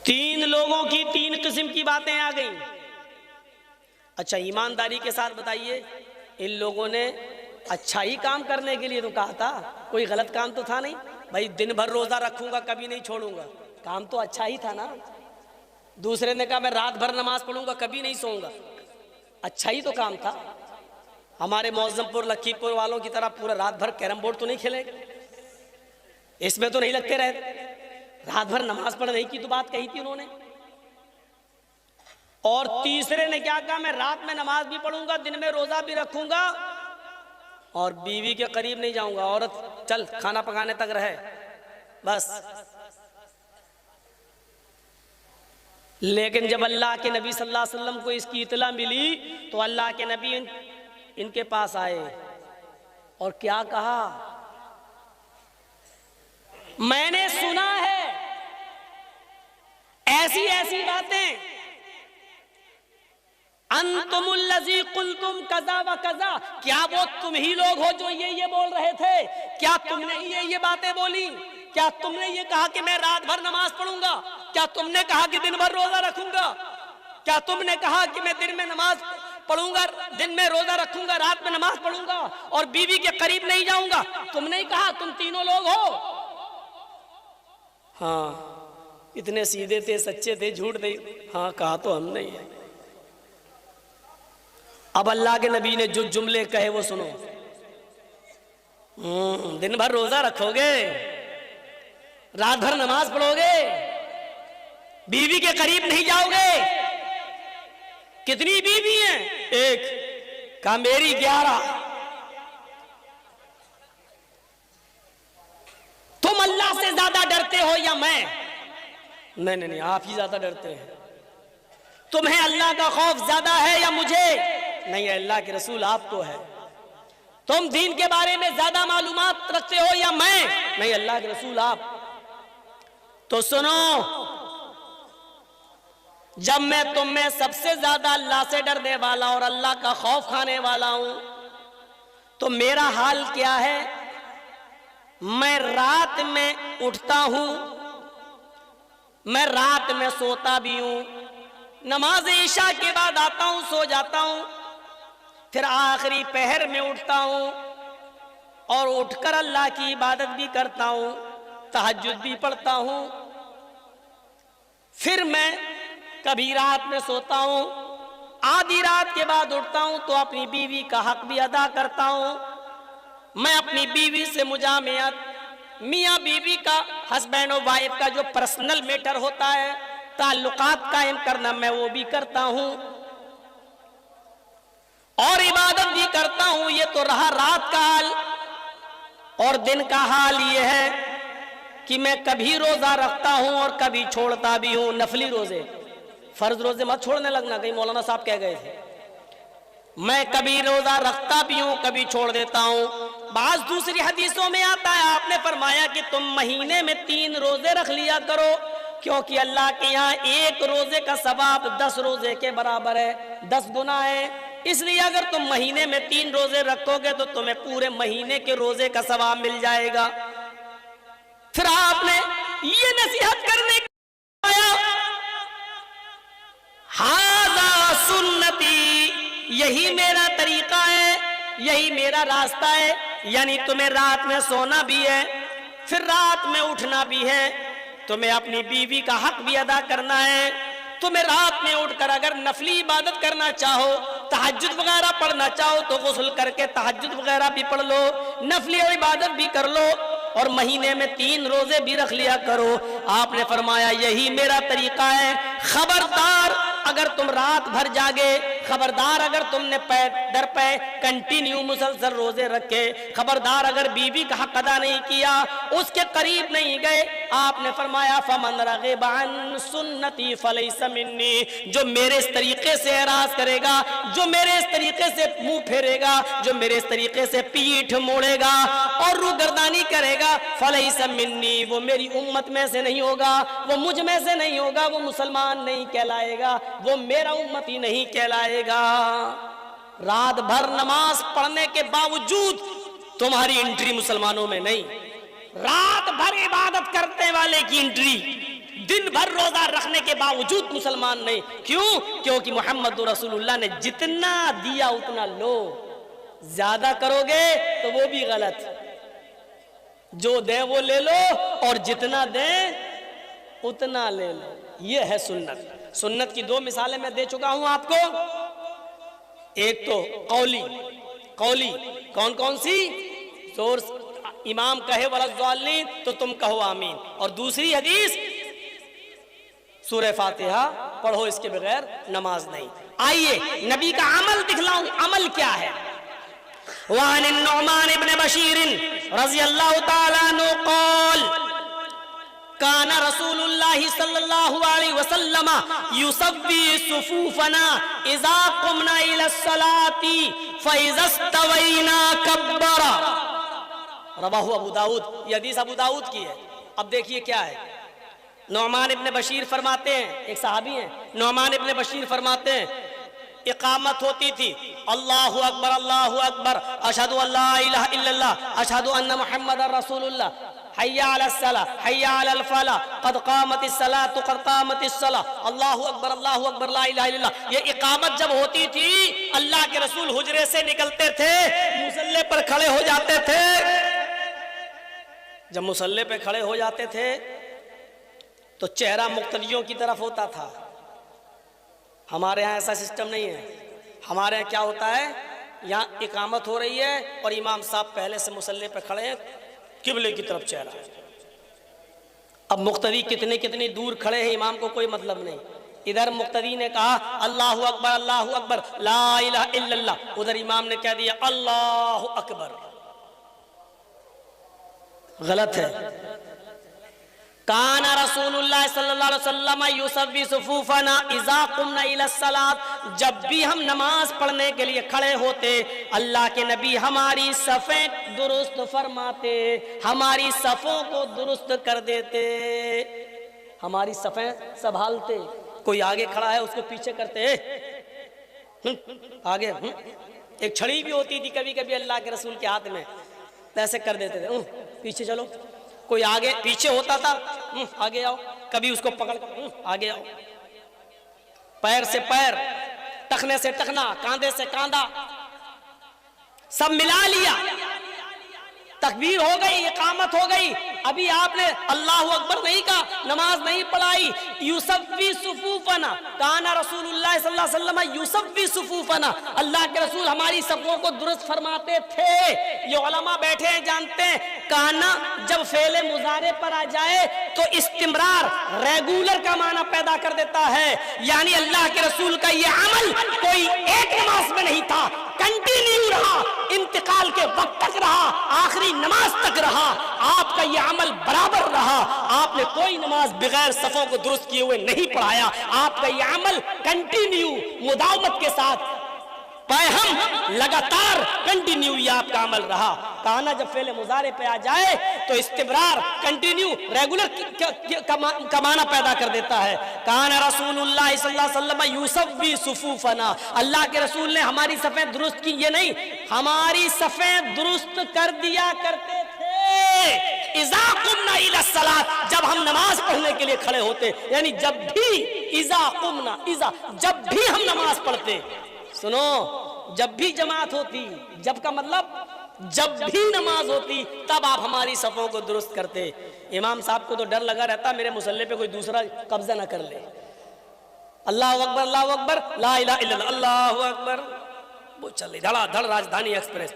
तीन लोगों की तीन किस्म की बातें आ गई। अच्छा ईमानदारी के साथ बताइए, इन लोगों ने अच्छा ही काम करने के लिए तो कहा था, कोई गलत काम तो था नहीं। भाई दिन भर रोजा रखूंगा, कभी नहीं छोड़ूंगा, काम तो अच्छा ही था ना। दूसरे ने कहा मैं रात भर नमाज पढ़ूंगा, कभी नहीं सोऊंगा, अच्छा ही तो काम था। हमारे मौजमपुर लखीमपुर वालों की तरह पूरा रात भर कैरम बोर्ड तो नहीं खेलेंगे, इसमें तो नहीं लगते रहे, रात भर नमाज पढ़ने की तो बात कही थी उन्होंने। और तीसरे ने क्या कहा, मैं रात में नमाज भी पढ़ूंगा, दिन में रोजा भी रखूंगा और बीवी के करीब नहीं जाऊंगा, औरत चल खाना पकाने तक रहे बस। लेकिन जब अल्लाह के नबी सल्लल्लाहु अलैहि वसल्लम को इसकी इतला मिली तो अल्लाह के नबी इनके पास आए और क्या कहा, मैंने सुना है ऐसी ऐसी बातें, अंतुमुल्लज़ी कुल्तुम कज़ा व कज़ा, क्या वो तुम ही लोग हो जो ये बोल रहे थे? क्या तुमने ये बातें बोली? क्या तुमने ये कहा कि मैं रात भर नमाज पढ़ूंगा? क्या तुमने कहा कि दिन भर रोजा रखूंगा? क्या तुमने कहा कि मैं दिन में नमाज पढ़ूंगा, दिन में रोजा रखूंगा, रात में नमाज पढ़ूंगा और बीवी के करीब नहीं जाऊंगा? तुमने ही कहा, तुम तीनों लोग हो। हाँ, इतने सीधे थे, सच्चे थे, झूठ नहीं। हाँ कहा तो हमने ही है। अब अल्लाह के नबी ने जो जुमले कहे वो सुनो। दिन भर रोजा रखोगे, रात भर नमाज पढ़ोगे, बीवी के करीब नहीं जाओगे। कितनी बीवी हैं? एक। कहा मेरी 11। तुम अल्लाह से ज्यादा डरते हो या मैं? नहीं नहीं नहीं, आप ही ज्यादा डरते हैं। तुम्हें अल्लाह का खौफ ज्यादा है या मुझे? नहीं, अल्लाह के रसूल आपको है। तुम दीन के बारे में ज्यादा मालूमात रखते हो या मैं? नहीं, अल्लाह के रसूल आप। तो सुनो, जब मैं तुम में सबसे ज्यादा अल्लाह से डरने वाला और अल्लाह का खौफ खाने वाला हूं, तो मेरा हाल क्या है? मैं रात में उठता हूं, मैं रात में सोता भी हूं, नमाज ईशा के बाद आता हूं, सो जाता हूं, फिर आखिरी पहर में उठता हूं और उठकर अल्लाह की इबादत भी करता हूं, तहज्जुद भी पढ़ता हूं। फिर मैं कभी रात में सोता हूं, आधी रात के बाद उठता हूं तो अपनी बीवी का हक भी अदा करता हूं। मैं अपनी बीवी से मुजामियत, मियाँ बीवी का, हस्बैंड और वाइफ का जो पर्सनल मैटर होता है, ताल्लुकात कायम करना, मैं वो भी करता हूं और इबादत भी करता हूं। ये तो रहा रात का हाल। और दिन का हाल ये है कि मैं कभी रोजा रखता हूं और कभी छोड़ता भी हूं। नफली रोजे, फर्ज रोजे मत छोड़ने लगना, कहीं मौलाना साहब कह गए थे। मैं कभी रोजा रखता भी हूं, कभी छोड़ देता हूं। बाज दूसरी हदीसों में आता है, आपने फरमाया कि तुम महीने में 3 रोजे रख लिया करो, क्योंकि अल्लाह के यहाँ 1 रोजे का सवाब 10 रोजे के बराबर है, 10 गुना है। इसलिए अगर तुम महीने में 3 रोजे रखोगे तो तुम्हें पूरे महीने के रोजे का सवाब मिल जाएगा। फिर आपने ये नसीहत करने के आया, हाज़ा सुन्नती, यही मेरा तरीका है, यही मेरा रास्ता है। यानी तुम्हें रात में सोना भी है, फिर रात में उठना भी है, तुम्हें अपनी बीवी का हक भी अदा करना है। तुम्हें रात में उठकर अगर नफली इबादत करना चाहो, तहज्जुद वगैरह पढ़ना चाहो, तो गुस्ल करके तहज्जुद वगैरह भी पढ़ लो, नफली इबादत भी कर लो और महीने में 3 रोजे भी रख लिया करो। आपने फरमाया यही मेरा तरीका है। खबरदार अगर तुम रात भर जागे, खबरदार अगर तुमने पैर दर पे कंटिन्यू मुसलसल रोजे रखे, खबरदार अगर बीवी का हक अदा नहीं किया, उसके करीब नहीं गए, आपने फरमाया फमन रग़िबा अन सुन्नती फलैसा मिन्नी, जो मेरे इस तरीके से एराज करेगा, जो मेरे इस तरीके से मुंह फेरेगा, जो मेरे इस तरीके से पीठ मोड़ेगा और रूगर्दानी करेगा, फलैसा मिन्नी, वो मेरी उम्मत में से नहीं होगा, वो मुझ में से नहीं होगा, वो मुसलमान नहीं कहलाएगा, वो मेरा उम्मती नहीं कहलाएगा। रात भर नमाज पढ़ने के बावजूद तुम्हारी एंट्री मुसलमानों में नहीं, रात भर इबादत करने वाले की एंट्री, दिन भर रोजा रखने के बावजूद मुसलमान नहीं। क्यों? क्योंकि मोहम्मद रसूलुल्लाह ने जितना दिया उतना लो, ज्यादा करोगे तो वो भी गलत, जो दे वो ले लो और जितना दे उतना ले लो। ये है सुन्नत। सुन्नत की 2 मिसालें मैं दे चुका हूं आपको। एक तो कौली, कौली कौन कौन सी? जोर इमाम कहे वलद्दाल्लीन तो तुम कहो आमीन, और दूसरी हदीस सूरह फातिहा पढ़ो, इसके बगैर नमाज नहीं। आइए नबी का अमल दिखलाऊं, अमल क्या है। वान नुअमान इब्न बशीर रज़ियल्लाहु तआला अन्हु क़ाल काना रसूलुल्लाहि सल्लल्लाहु अलैहि वसल्लम युसव्वी सुफूफना इज़ा कुमना इला सलाती फ़इज़ा इस्तवैना कब्बरा। रवाहु अबू दाऊद, ये हदीस अबू दाऊद की है। अब देखिए क्या है, नुअमान इब्न बशीर फरमाते हैं, एक सहाबी हैं, नुअमान इब्न बशीर फरमाते हैं इकामत होती थी, अल्लाहु अकबर अल्लाहु अकबर, अशहदु अल्ला इलाहा इल्लल्लाह, अशहदु अन्ना मुहम्मदर रसूलुल्लाह, हय्या अलस सलाह हय्या अलल फलाह, क़द क़ामतिस सलातु क़द क़ामतिस सलाह, अल्लाहु अकबर ला इलाहा इल्लल्लाह। ये इकामत जब होती थी, अल्लाह के रसूल हुजरे से निकलते थे, मुसल्ले पर खड़े हो जाते थे। जब मुसल्ले पे खड़े हो जाते थे तो चेहरा मुक्तदियों की तरफ होता था। हमारे यहाँ ऐसा सिस्टम नहीं है। हमारे यहाँ क्या होता है, यहाँ इकामत हो रही है और इमाम साहब पहले से मुसल्ले पे खड़े हैं, किबले की तरफ चेहरा, अब मुक्तदी कितने कितने दूर खड़े हैं, इमाम को कोई मतलब नहीं। इधर मुक्तदी ने कहा अल्लाहु अकबर ला इलाहा इल्लल्लाह, उधर इमाम ने कह दिया अल्लाहु अकबर। गलत है। काना रसूलुल्लाह सल्लल्लाहु अलैहि वसल्लम युसव्वी सुफूफना इज़ा कुमना इला सलात, जब भी हम नमाज पढ़ने के लिए खड़े होते अल्लाह के नबी हमारी सफ़ें दुरुस्त फरमाते, हमारी सफ़ों को दुरुस्त कर देते, हमारी सफ़ें संभालते। कोई आगे खड़ा है उसको पीछे करते, आगे एक छड़ी भी होती थी कभी कभी अल्लाह के रसूल के हाथ में, ऐसे कर देते थे, पीछे चलो। कोई आगे पीछे होता था, आगे आओ, कभी उसको पकड़ कर आगे आओ। पैर से पैर, टखने से टखना, कांधे से कांधा, सब मिला लिया। तकबीर हो गई, इकामत हो गई, अभी आपने अल्लाहु अकबर नहीं कहा, नमाज नहीं पढ़ाई। युसव्वी सुफूफना, काना रसूलुल्लाह सल्लल्लाहु अलैहि वसल्लम युसव्वी सुफूफना, अल्लाह के रसूल हमारी सफ़ों को दुरुस्त फरमाते थे। ये उलमा बैठे हैं जानते हैं, काना जब फेले मुजारे पर आ जाए तो इस्तिमरार, रेगुलर का माना पैदा कर देता है। यानी अल्लाह के रसूल का ये अमल कोई एक नमाज में नहीं था, कंटिन्यू रहा, इंतकाल के वक्त तक रहा, आखिरी नमाज तक रहा, आपका ये अमल बराबर रहा। आपने कोई नमाज बगैर सफ़ों को दुरुस्त किए हुए नहीं पढ़ाया, आपका ये अमल कंटिन्यू मुदावमत के साथ हम लगातार कंटिन्यू ये आपका अमल रहा। काना जब फेले मुजारे पे आ जाए तो इस्तिमरार, कंटिन्यू, रेगुलर का माना पैदा कर देता है। काना रसूलुल्लाह सल्लल्लाहु अलैहि वसल्लम युसव्वी सुफूफना, अल्लाह के रसूल ने हमारी सफ़ें दुरुस्त की, ये नहीं, हमारी सफ़ें दुरुस्त कर दिया करते थे। इज़ा कुमना इला सलात, जब हम नमाज पढ़ने के लिए खड़े होते, यानी जब भी इज़ा कुमना, इज़ा जब भी हम नमाज पढ़ते, सुनो, जब भी जमात होती, जब का मतलब जब भी नमाज होती तब आप हमारी सफ़ों को दुरुस्त करते। इमाम साहब को तो डर लगा रहता मेरे मुसल्ले पे कोई दूसरा कब्जा ना कर ले। अल्लाहु अकबर ला इलाहा इल्लल्लाह, अल्लाहु अकबर, वो चल रही धड़ाधड़ राजधानी एक्सप्रेस।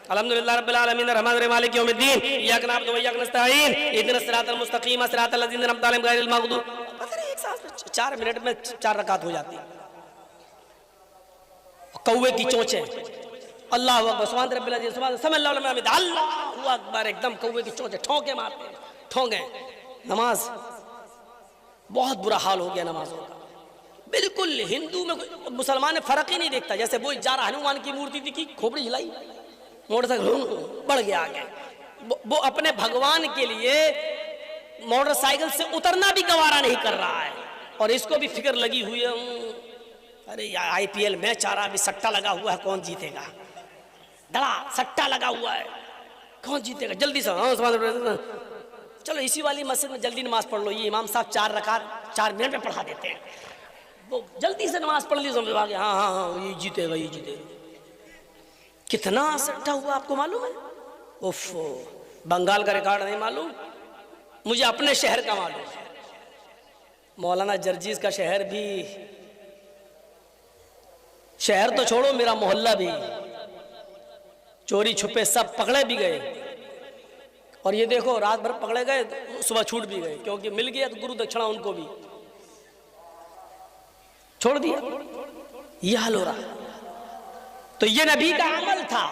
अल्हम्दुलिल्लाह रब्बिल आलमीन अर्रहमानिर रहीम मालिक यौमिद्दीन इय्याका नअबुदु व इय्याका नस्तईन इहदिनस सिरातल मुस्तकीम सिरातल लज़ीना अनअमता अलैहिम गैरिल मग़दूब। पता नहीं एक साथ 4 मिनट में 4 रकात हो जाती। कौवे की चोंचे, अल्लाहु अकबर, सुभान रब्बिल अज़ीम, सुभान सल्लल्लाहु अलैहि वसल्लम, अल्लाहु अकबर, एकदम कौवे की चोंचे ठोंके मारते, ठोंगे। नमाज बहुत बुरा हाल हो गया नमाजों का, बिल्कुल हिंदू में मुसलमान में फर्क ही नहीं देखता। जैसे वो जा रहा हनुमान की मूर्ति थी कि खोपड़ी हिलाई, मोटरसाइकिल बढ़ गया आगे, वो अपने भगवान के लिए मोटरसाइकिल से उतरना भी गवारा नहीं कर रहा है, और इसको भी फिक्र लगी हुई है, अरे IPL मैच आ रहा, अभी सट्टा लगा हुआ है, कौन जीतेगा, धड़ा सट्टा लगा हुआ है, कौन जीतेगा, जल्दी से चलो इसी वाली मस्जिद में जल्दी नमाज पढ़ लो। ये इमाम साहब 4 रकात 4 मिनट में पढ़ा देते हैं, वो जल्दी से नमाज पढ़ ली, समझ आ गया, हाँ हाँ हाँ ये जीतेगा, ये जीतेगा। कितना सट्टा हुआ आपको मालूम है? उफ, बंगाल का रिकॉर्ड नहीं मालूम, मुझे अपने शहर का मालूम है। मौलाना जर्जीज का शहर भी, शहर तो छोड़ो मेरा मोहल्ला भी, चोरी छुपे सब पकड़े भी गए, और ये देखो रात भर पकड़े गए, सुबह छूट भी गए, क्योंकि मिल गया तो गुरु दक्षिणा उनको भी छोड़ दिया। ये हाल हो रहा। तो ये नबी का अमल था।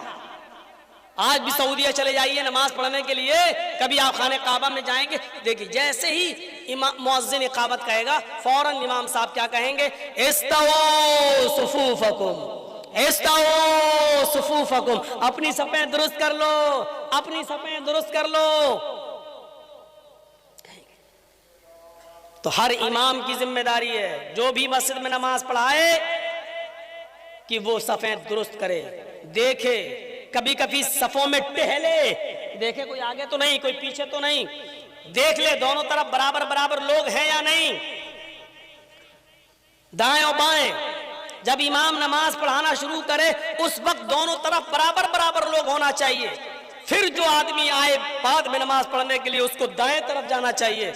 आज भी सऊदीया चले जाइए नमाज पढ़ने के लिए, कभी आप खाने काबा में जाएंगे, देखिए जैसे ही इमाम मुअज्जिन इकामत कहेगा फौरन इमाम साहब क्या कहेंगे, इस्तवू सुफूफकुम, इस्तवू सुफूफकुम, अपनी सफ़ें दुरुस्त कर लो, अपनी सफ़ें दुरुस्त कर लो। तो हर इमाम की जिम्मेदारी है, जो भी मस्जिद में नमाज पढ़ाए, कि वो सफ़ें दुरुस्त करे, देखे, कभी कभी सफ़ों में टहले, देखे कोई आगे तो नहीं, कोई पीछे तो नहीं, देख ले दोनों तरफ बराबर बराबर लोग हैं या नहीं, दाएं और बाएं। जब इमाम नमाज पढ़ाना शुरू करे उस वक्त दोनों तरफ बराबर बराबर लोग होना चाहिए। फिर जो आदमी आए बाद में नमाज पढ़ने के लिए उसको दाएं तरफ जाना चाहिए।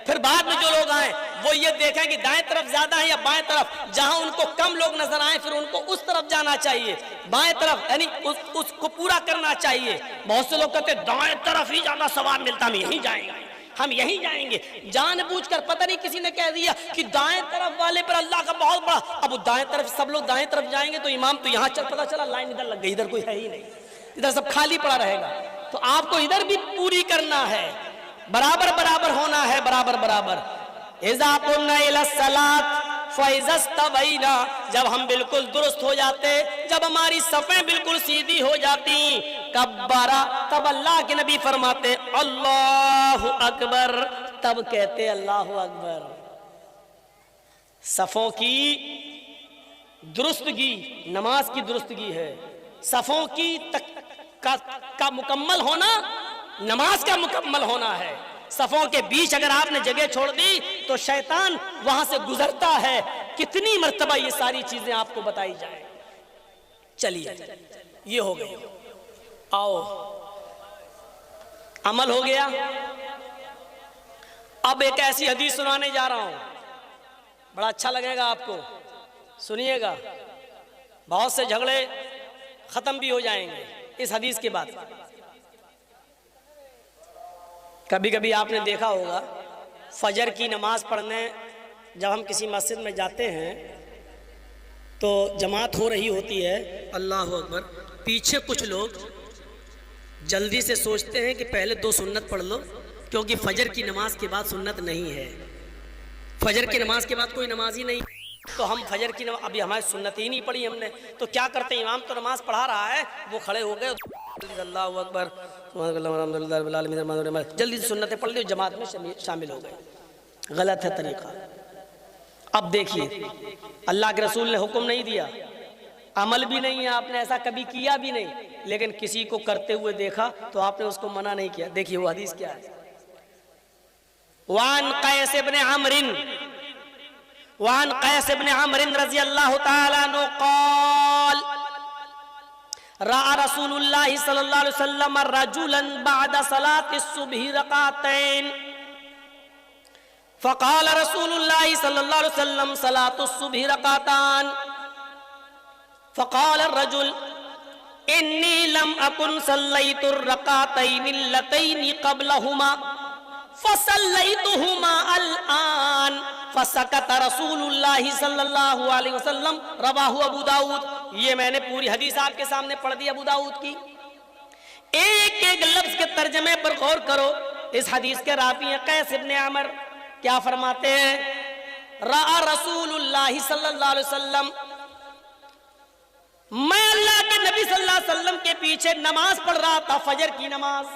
फिर बाद में जो लोग आए वो ये देखें कि दाएं तरफ ज्यादा है या बाएं तरफ, जहां उनको कम लोग नजर आए फिर उनको उस तरफ जाना चाहिए, बाएं तरफ, यानी उसको पूरा करना चाहिए। बहुत से लोग कहते हैं दाएं तरफ ही ज्यादा सवाब मिलता, हम यहीं जाएंगे, हम यहीं जाएंगे। जानबूझकर पता नहीं किसी ने कह दिया कि दाएं तरफ वाले पर अल्लाह का बहुत बड़ा, अब वो दाएं तरफ सब लोग दाएं तरफ जाएंगे तो इमाम तो यहाँ चल, पता चला लाइन इधर लग गई, इधर कोई है ही नहीं, इधर सब खाली पड़ा रहेगा। तो आपको इधर भी पूरी करना है, बराबर बराबर होना है, बराबर बराबर। इज़ा कुन्ना इला सलात फ़इज़स्तवैना, जब हम बिल्कुल दुरुस्त हो जाते, जब हमारी सफ़ें बिल्कुल सीधी हो जाती, कब्बरा, तब अल्लाह के नबी फरमाते अल्लाहु अकबर, तब कहते अल्लाहु अकबर। सफ़ों की दुरुस्तगी नमाज की दुरुस्तगी है। सफ़ों की का मुकम्मल होना नमाज का मुकम्मल होना है। सफ़ों के बीच अगर आपने जगह छोड़ दी तो शैतान वहां से गुजरता है। कितनी मर्तबा ये सारी चीजें आपको बताई जाए। चलिए ये हो गई, आओ अमल हो गया। अब एक ऐसी हदीस सुनाने जा रहा हूं, बड़ा अच्छा लगेगा आपको, सुनिएगा। बहुत से झगड़े खत्म भी हो जाएंगे इस हदीस के बाद। कभी कभी आपने देखा होगा फजर की नमाज पढ़ने जब हम किसी मस्जिद में जाते हैं तो जमात हो रही होती है, अल्लाह अकबर, पीछे कुछ लोग जल्दी से सोचते हैं कि पहले 2 सुन्नत पढ़ लो, क्योंकि फजर की नमाज के बाद सुन्नत नहीं है। फजर की नमाज के बाद कोई नमाज ही नहीं, तो हम फजर की नमाज, अभी हमारी सुन्नत ही नहीं पढ़ी हमने, तो क्या करते हैं, इमाम तो नमाज पढ़ा रहा है, वो खड़े हो गए, अल्लाह अकबर, जल्दी से सुन्नतें पढ़ ली, जमात में शामिल हो गए। गलत है तरीका। अब देखिए, अल्लाह के रसूल ने हुक्म नहीं दिया, अमल भी नहीं है, आपने ऐसा कभी किया भी नहीं, लेकिन किसी को करते हुए देखा तो आपने उसको मना नहीं किया। देखिए वो हदीस क्या है। वान कैस इब्न अमरिन रज़ी अल्लाहु ताला अन्हु क़ाल रआ रसूलुल्लाह सल्लल्लाहु अलैहि वसल्लम रजुलन बअद सलाति सुबह रकातैन फ़क़ाल रसूलुल्लाह सल्लल्लाहु अलैहि वसल्लम सलातु सुबह रकातान फ़क़ाल अर्रजुल इन्नी लम अकुन सल्लैतु रकातैन लतैन क़ब्लहुमा फसल्लैतुहुमा अलआन फसकत रसूलुल्लाह सल्लल्लाहु अलैहि वसल्लम रवाहु अबू दाऊद। ये मैंने पूरी हदीस आपके सामने पढ़ दी अबू दाऊद की। एक एक लफ्ज के तर्जमे पर गौर करो। इस हदीस के रावी हैं कैस इब्न अमर, क्या फरमाते हैं, रआ रसूलुल्लाह सल्लल्लाहु अलैहि वसल्लम, मैं अल्लाह के नबी सल्लल्लाहु अलैहि वसल्लम के पीछे नमाज पढ़ रहा था, फजर की नमाज।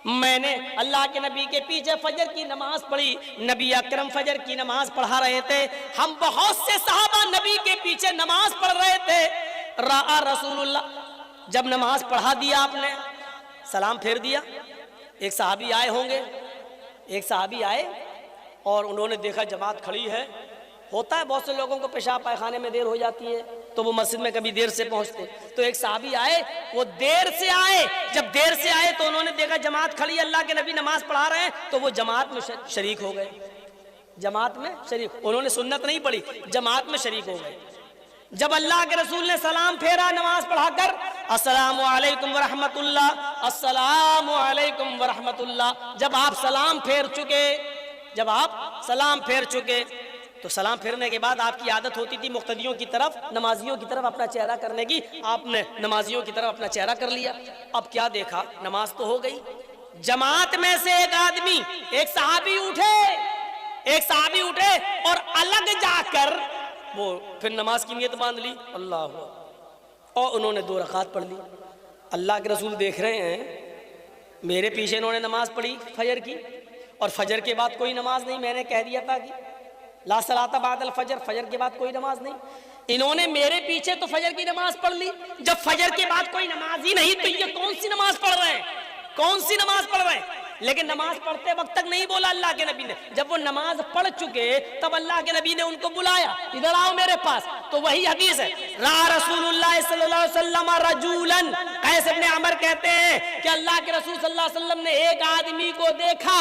मैंने अल्लाह के नबी के पीछे फजर की नमाज पढ़ी। नबी अकरम फजर की नमाज पढ़ा रहे थे, हम बहुत से सहाबा नबी के पीछे नमाज पढ़ रहे थे। रआ रसूलुल्लाह, जब नमाज पढ़ा दिया आपने, सलाम फेर दिया, एक सहाबी आए होंगे, एक सहाबी आए और उन्होंने देखा जमात खड़ी है। होता है बहुत से लोगों को पेशाब पायखाने में देर हो जाती है तो वो मस्जिद में कभी देर से पहुंचते, तो एक सहाबी आए, वो देर से आए। जब देर से आए तो उन्होंने देखा जमात खड़ी, अल्लाह के नबी नमाज पढ़ा रहे हैं, तो वो जमात में शरीक हो गए। जमात में शरीक, उन्होंने सुन्नत नहीं पढ़ी, जमात में शरीक हो गए। जब अल्लाह के रसूल ने सलाम फेरा नमाज पढ़ाकर, अस्सलामु अलैकुम व रहमतुल्लाह, अस्सलामु अलैकुम व रहमतुल्लाह, जब आप सलाम फेर चुके, जब आप सलाम फेर चुके, तो सलाम फेरने के बाद आपकी आदत होती थी मुक्तदियों की तरफ, नमाजियों की तरफ अपना चेहरा करने की। आपने नमाजियों की तरफ अपना चेहरा कर लिया। अब क्या देखा, नमाज तो हो गई। जमात में से एक आदमी, एक सहाबी उठे और अलग जाकर वो फिर नमाज की नियत बांध ली, अल्लाह, और उन्होंने 2 रकात पढ़ ली। अल्लाह के रसूल देख रहे हैं, मेरे पीछे इन्होंने नमाज पढ़ी फजर की, और फजर के बाद कोई नमाज नहीं। मैंने कह दिया था कि ला सलाता बादल फजर, फजर के बाद कोई नमाज नहीं। इन्होंने मेरे पीछे तो फजर की नमाज पढ़ ली, जब फजर के बाद कोई नमाज ही नहीं तो ये कौन सी नमाज पढ़ रहे हैं, कौन सी नमाज पढ़ रहे हैं। लेकिन नमाज पढ़ते वक्त तक नहीं बोला अल्लाह के नबी ने। जब वो नमाज पढ़ चुके तब अल्लाह के नबी ने उनको बुलाया, इधर आओ मेरे पास। तो वही हदीस है, रा रसूलुल्लाह सल्लल्लाहु अलैहि वसल्लम रजूलन, कैस इब्न अमर कहते हैं कि अल्लाह के रसूल सल्लल्लाहु अलैहि वसल्लम ने एक आदमी को देखा,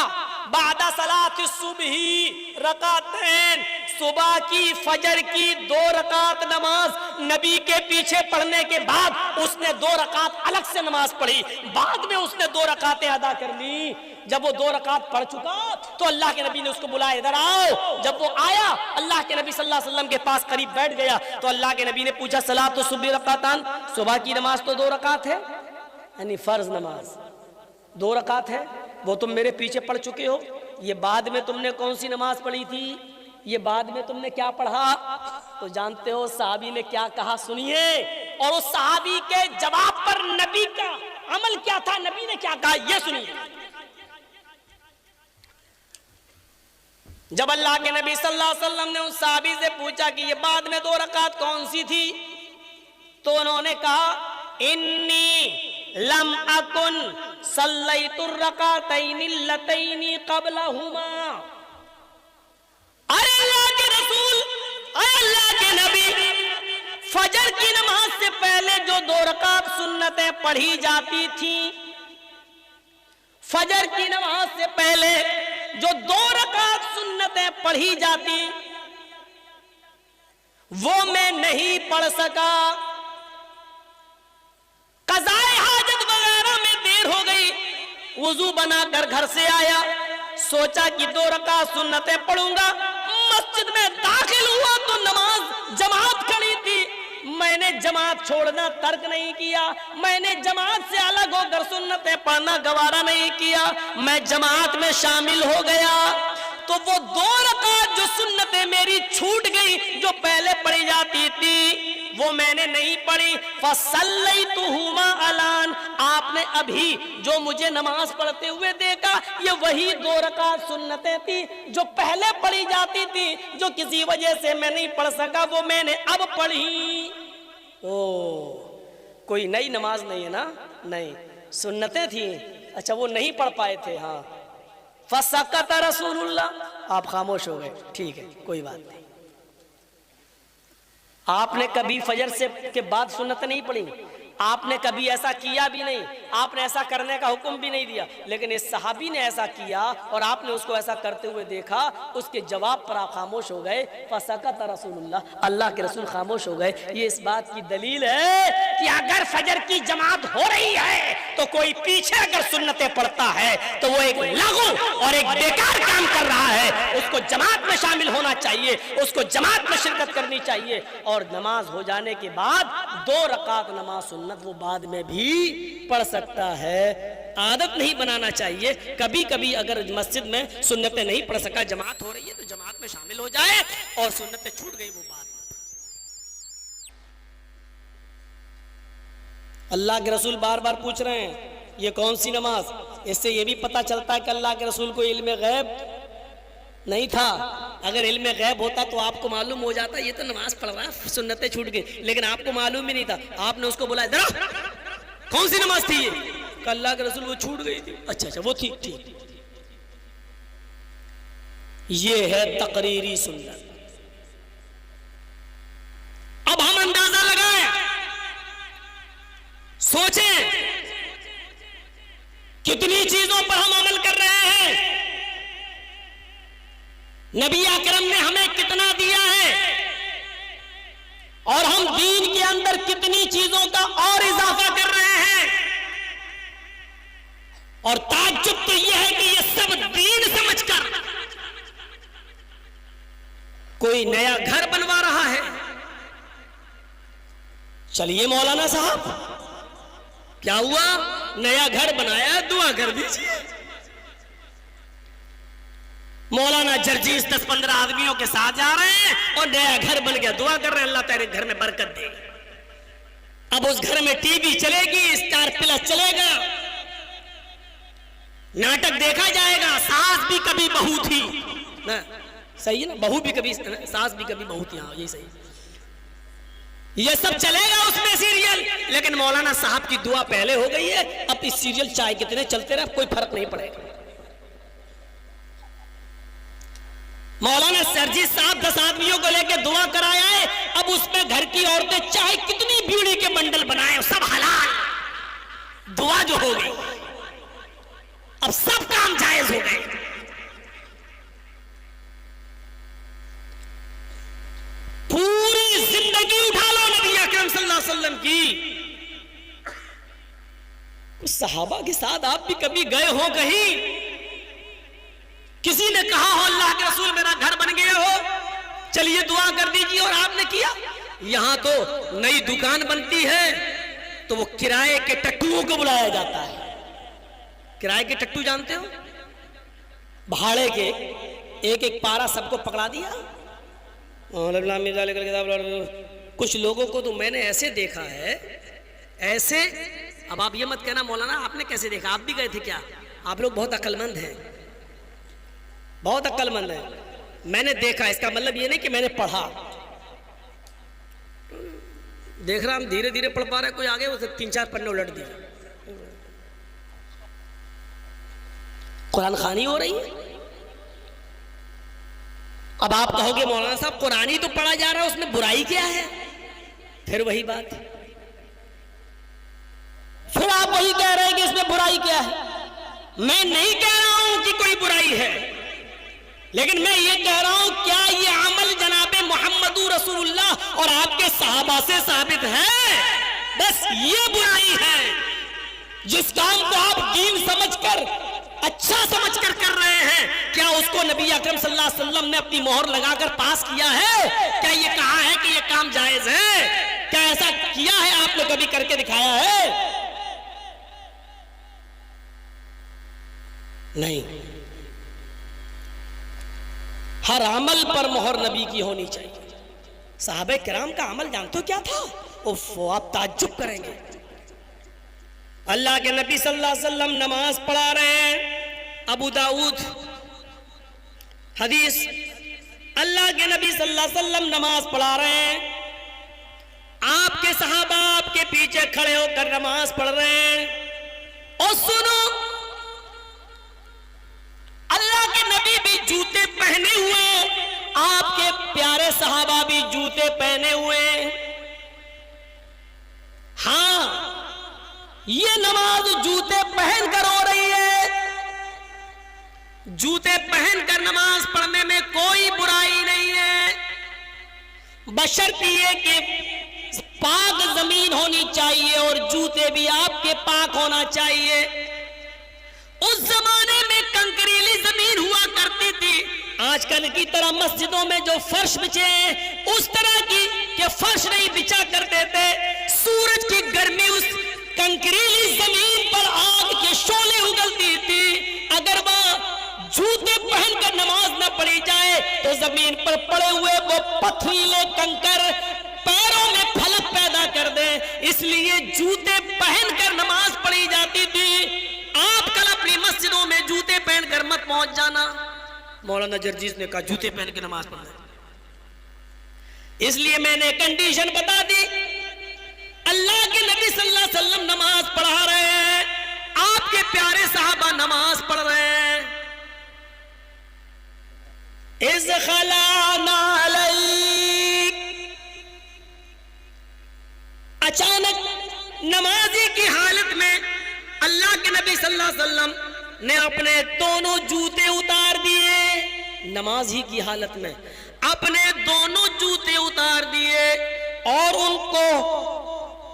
बादा सलात सुबही रकातैन, सुबह की फजर की 2 रकात नमाज नबी के पीछे पढ़ने के बाद उसने 2 रकात अलग से नमाज पढ़ी, बाद में उसने 2 रकातें अदा कर ली। जब वो 2 रकात पढ़ चुका तो अल्लाह के नबी ने उसको बुलाया, इधर आओ। जब वो आया, अल्लाह के नबी सल्लल्लाहु अलैहि वसल्लम के पास करीब बैठ गया तो अल्लाह के नबी ने पूछा, सलात तो सुबह रकातान, सुबह की नमाज तो 2 रकात है, यानी फर्ज नमाज 2 रकात है, वो तुम मेरे पीछे पढ़ चुके हो, ये बाद में तुमने कौन सी नमाज पढ़ी थी, ये बाद में तुमने क्या पढ़ा? तो जानते हो सहाबी ने क्या कहा, सुनिए। और उस सहाबी के जवाब पर नबी का अमल क्या था, नबी ने क्या कहा, ये सुनिए। जब अल्लाह के नबी सल्लल्लाहु अलैहि वसल्लम ने उस सहाबी से पूछा कि ये बाद में 2 रकात कौन सी थी, तो उन्होंने कहा, इन्नी लम अकुन सल्लैतु रकातैनि लतैनि क़ब्लहुमा। अरे अल्लाह के रसूल, अल्लाह के नबी, फजर की नमाज से पहले जो 2 रकात सुन्नतें पढ़ी जाती थी, फजर की नमाज से पहले जो 2 रकात सुन्नतें पढ़ी जाती वो मैं नहीं पढ़ सका। कज़ाए हाजत वगैरह में देर हो गई, वुजू बनाकर घर से आया, सोचा कि 2 रकात सुन्नतें पढ़ूंगा। मस्जिद में दाखिल हुआ तो नमाज जमात खड़ी थी, मैंने जमात छोड़ना तर्क नहीं किया, मैंने जमात से अलग होकर सुन्नतें पढ़ना गवारा नहीं किया, मैं जमात में शामिल हो गया। तो वो 2 रकात जो सुन्नतें मेरी छूट गई, जो पहले पढ़ी जाती थी, वो मैंने नहीं पढ़ी। फसल्लैतुहुमा अलान, आपने अभी जो मुझे नमाज पढ़ते हुए देखा, ये वही 2 रकात सुन्नतें थी जो पहले पढ़ी जाती थी, जो किसी वजह से मैं नहीं पढ़ सका, वो मैंने अब पढ़ी। ओ, कोई नई नमाज नहीं है ना, नहीं, सुन्नतें थी, अच्छा वो नहीं पढ़ पाए थे। हाँ, फसकत रसूलुल्लाह, आप खामोश हो गए, ठीक है, कोई बात नहीं। आपने कभी फजर से के बाद सुन्नत नहीं पढ़ी, आपने कभी ऐसा किया भी नहीं, आपने ऐसा करने का हुक्म भी नहीं दिया, लेकिन इस सहाबी ने ऐसा किया और आपने उसको ऐसा करते हुए देखा, उसके जवाब पर आप खामोश हो गए। फसकत रसूलुल्लाह, अल्लाह के रसूल खामोश हो गए। ये इस बात की दलील है कि अगर फजर की जमात हो रही है तो कोई पीछे अगर सुन्नतें पढ़ता है तो वो एक लागू और एक बेकार काम कर रहा है, उसको जमात में शामिल होना चाहिए, उसको जमात में शिरकत करनी चाहिए। और नमाज हो जाने के बाद 2 रकात नमाज सुन्नत वो बाद में भी पढ़ सकता है। आदत नहीं बनाना चाहिए, कभी कभी अगर मस्जिद में सुन्नतें नहीं पढ़ सका, जमात हो रही है तो जमात में शामिल हो जाए, और सुन्नतें छूट गई वो बाद में। अल्लाह के रसूल बार बार पूछ रहे हैं ये कौन सी नमाज, इससे ये भी पता चलता है कि अल्लाह के रसूल को इल्म गैब नहीं था। अगर इल्म गैब होता तो आपको मालूम हो जाता ये तो नमाज पढ़ रहा है, सुन्नतें छूट गई, लेकिन आपको मालूम ही नहीं था। आपने उसको बोला, इधर कौन सी नमाज थी ये? अल्लाह के रसूल वो छूट गई थी। अच्छा अच्छा, वो थी, ठीक। ये है तकरीरी सुन्नत। अब हम अंदाजा लगाएं, सोचें कितनी चीजों पर हम अमल कर रहे हैं, नबी अकरम ने हमें कितना दिया है, और हम दीन के अंदर कितनी चीजों का और इजाफा कर रहे हैं। और ताज्जुब तो यह है कि ये सब दीन समझकर कोई नया घर बनवा रहा है। चलिए मौलाना साहब, क्या हुआ, नया घर बनाया, दुआ कर दीजिए। मौलाना जर्जीस 10-15 आदमियों के साथ जा रहे हैं और नया घर बन गया, दुआ कर रहे हैं अल्लाह तेरे घर में बरकत दे। अब उस घर में टीवी चलेगी, स्टार प्लस चलेगा, नाटक देखा जाएगा, सास भी कभी बहू थी ना, सही है ना, बहू भी कभी सास भी कभी बहू थी, हाँ यही सही, ये सब चलेगा उसमें सीरियल। लेकिन मौलाना साहब की दुआ पहले हो गई है, अब इस सीरियल चाहे कितने चलते रहे कोई फर्क नहीं पड़ेगा। मौलाना सरजी साहब 10 आदमियों को लेकर दुआ कराया है, अब उसमें घर की औरतें चाहे कितनी बीड़ी के बंडल बनाए, सब हलाल, दुआ जो हो गई, अब सब काम जायज हो गए। अलैहि वसल्लम की। उस सहाबा के साथ आप भी कभी गए हो कहीं? किसी ने कहा हो अल्लाह के रसूल मेरा घर बन गया हो, चलिए दुआ कर दीजिए, और आपने किया? यहां तो नई दुकान बनती है तो वो किराए के टट्टुओं को बुलाया जाता है। किराए के टट्टू जानते हो? भाड़े के एक एक पारा सबको पकड़ा दिया। कुछ लोगों को तो मैंने ऐसे देखा है, ऐसे। अब आप ये मत कहना मौलाना आपने कैसे देखा, आप भी गए थे क्या? आप लोग बहुत अक्लमंद हैं, बहुत अक्लमंद हैं। मैंने देखा, इसका मतलब ये नहीं कि मैंने पढ़ा। देख रहा हम धीरे धीरे पढ़ पा रहे, कोई आगे वो 3-4 पन्ने उलट दिए। कुरान खानी हो रही है। अब आप कहोगे मौलाना साहब कुरान ही तो पढ़ा जा रहा है, उसमें बुराई क्या है? फिर वही बात, फिर आप वही कह रहे हैं कि इसमें बुराई क्या है। मैं नहीं कह रहा हूं कि कोई बुराई है, लेकिन मैं ये कह रहा हूं क्या ये अमल जनाबे मोहम्मदुर रसूलुल्लाह और आपके सहाबा से साबित है? बस ये बुराई है। जिस काम को आप दीन समझकर, अच्छा समझकर कर रहे हैं, क्या उसको नबी अकरम सल्लल्लाहु अलैहि वसल्लम ने अपनी मोहर लगाकर पास किया है? क्या ये कहा है कि ये काम जायज है? क्या ऐसा किया है आपने कभी करके दिखाया है? नहीं। हर अमल पर मोहर नबी की होनी चाहिए। सहाबे किराम का अमल जानते हो क्या था? उफ़, आप ताज्जुब करेंगे। अल्लाह के नबी सल्लल्लाहु अलैहि वसल्लम नमाज पढ़ा रहे हैं। अबू दाऊद हदीस, अल्लाह के नबी सल्लल्लाहु अलैहि वसल्लम नमाज पढ़ा रहे हैं, आपके सहाबा आपके पीछे खड़े होकर नमाज पढ़ रहे हैं। और सुनो, अल्लाह के नबी भी जूते पहने हुए, आपके प्यारे सहाबा भी जूते पहने हुए। हाँ, ये नमाज जूते पहनकर हो रही है। जूते पहनकर नमाज पढ़ने में कोई बुराई नहीं है, बशर्ते ये कि पाक जमीन होनी चाहिए और जूते भी आपके पाक होना चाहिए। उस जमाने में कंकरीली जमीन हुआ करती थी। आजकल की तरह मस्जिदों में जो फर्श बिछे हैं उस तरह की के फर्श नहीं बिछा करते थे। सूरज की गर्मी उस कंकरीली जमीन पर आग के शोले उगलती थी। अगर वह जूते पहनकर नमाज न पढ़ी जाए तो जमीन पर पड़े हुए वो पथरीले कंकर पैरों में फलक पैदा कर दे, इसलिए जूते पहनकर नमाज पढ़ी जाती थी। आप कल अपनी मस्जिदों में जूते पहनकर मत पहुंच जाना। मौलाना जर्जीस ने कहा जूते पहन के नमाज पढ़ना, इसलिए मैंने कंडीशन बता दी। अल्लाह के नबी सल्लल्लाहु अलैहि वसल्लम नमाज पढ़ा रहे हैं, आपके प्यारे साहबा नमाज पढ़ रहे हैं। इज़ खलाना अलैक, अचानक नमाजी की हालत में अल्लाह के नबी सल्लल्लाहु अलैहि वसल्लम ने अपने दोनों जूते उतार दिए। नमाजी की हालत में अपने दोनों जूते उतार दिए और उनको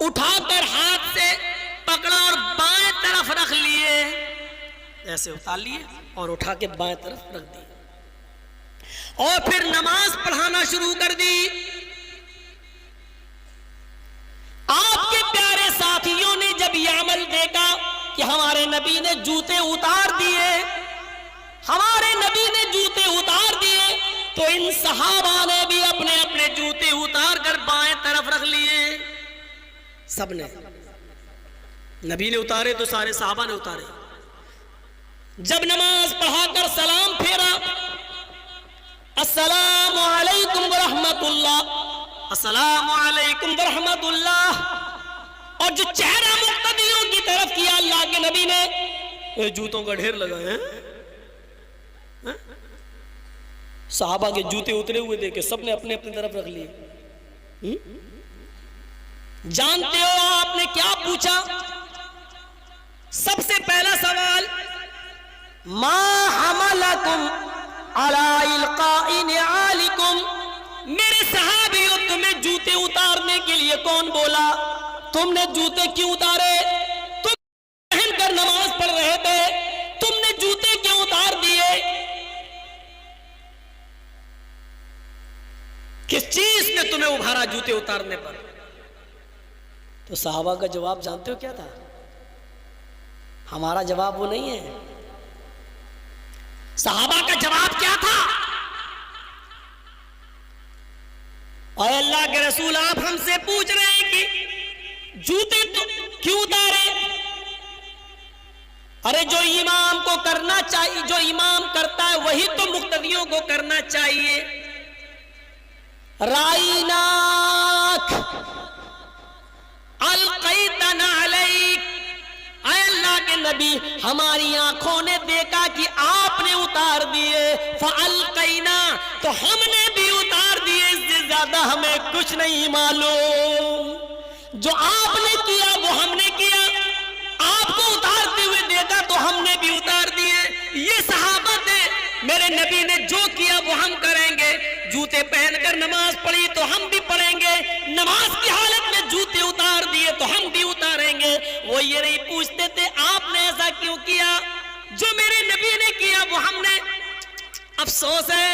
उठाकर हाथ से पकड़ा और बाएं तरफ रख लिए। ऐसे उतार लिए और उठा के बाएं तरफ रख दिए और फिर नमाज पढ़ाना शुरू कर दी। आपके प्यारे साथियों ने जब यह अमल देखा कि हमारे नबी ने जूते उतार दिए, हमारे नबी ने जूते उतार दिए, तो इन सहाबा ने भी अपने अपने जूते उतार कर बाएं तरफ रख लिए। सबने, नबी ने उतारे तो सारे सहाबा ने उतारे। जब नमाज पढ़ाकर सलाम फेरा, अस्सलामु अलैकुम वरहमतुल्लाह, अस्सलामु अलैकुम वरहमतुल्लाह, और जो चेहरा मुक्तदियों की तरफ किया अल्लाह के नबी ने, जूतों का ढेर लगा है। सहाबा के जूते उतरे हुए देखे सबने अपने अपनी तरफ रख लिए। जानते हो आपने क्या पूछा? सबसे पहला सवाल, मा हमलकुम अला इल्काइन आलिकुम, मेरे सहाबियों तुम्हें जूते उतारने के लिए कौन बोला? तुमने जूते क्यों उतारे? तुम पहनकर नमाज पढ़ रहे थे, तुमने जूते क्यों उतार दिए? किस चीज ने तुम्हें उभारा जूते उतारने पर? तो सहाबा का जवाब जानते हो क्या था? हमारा जवाब वो नहीं है। सहाबा का जवाब क्या था? और अल्लाह के रसूल, आप हमसे पूछ रहे हैं कि जूते तो क्यों उतारे? अरे जो इमाम को करना चाहिए, जो इमाम करता है वही तो मुक्तदियों को करना चाहिए। राईनाक अलकैतना अलैक, अल्लाह के नबी, हमारी आंखों ने देखा कि आपने उतार दिए। फअलकैना, तो हमने भी उतार दिए, इससे ज्यादा हमें कुछ नहीं मालूम। जो आपने किया वो हमने किया, आपको उतारते हुए देखा तो हमने भी उतार दिए। ये सहाबा थे, मेरे नबी ने जो किया वो हम करेंगे। जूते पहनकर नमाज पढ़ी तो हम भी पढ़ेंगे, नमाज की हालत में जूते उतार दिए तो हम भी उतारेंगे। वो ये नहीं पूछते थे आपने ऐसा क्यों किया, जो मेरे नबी ने किया वो हमने। अफसोस है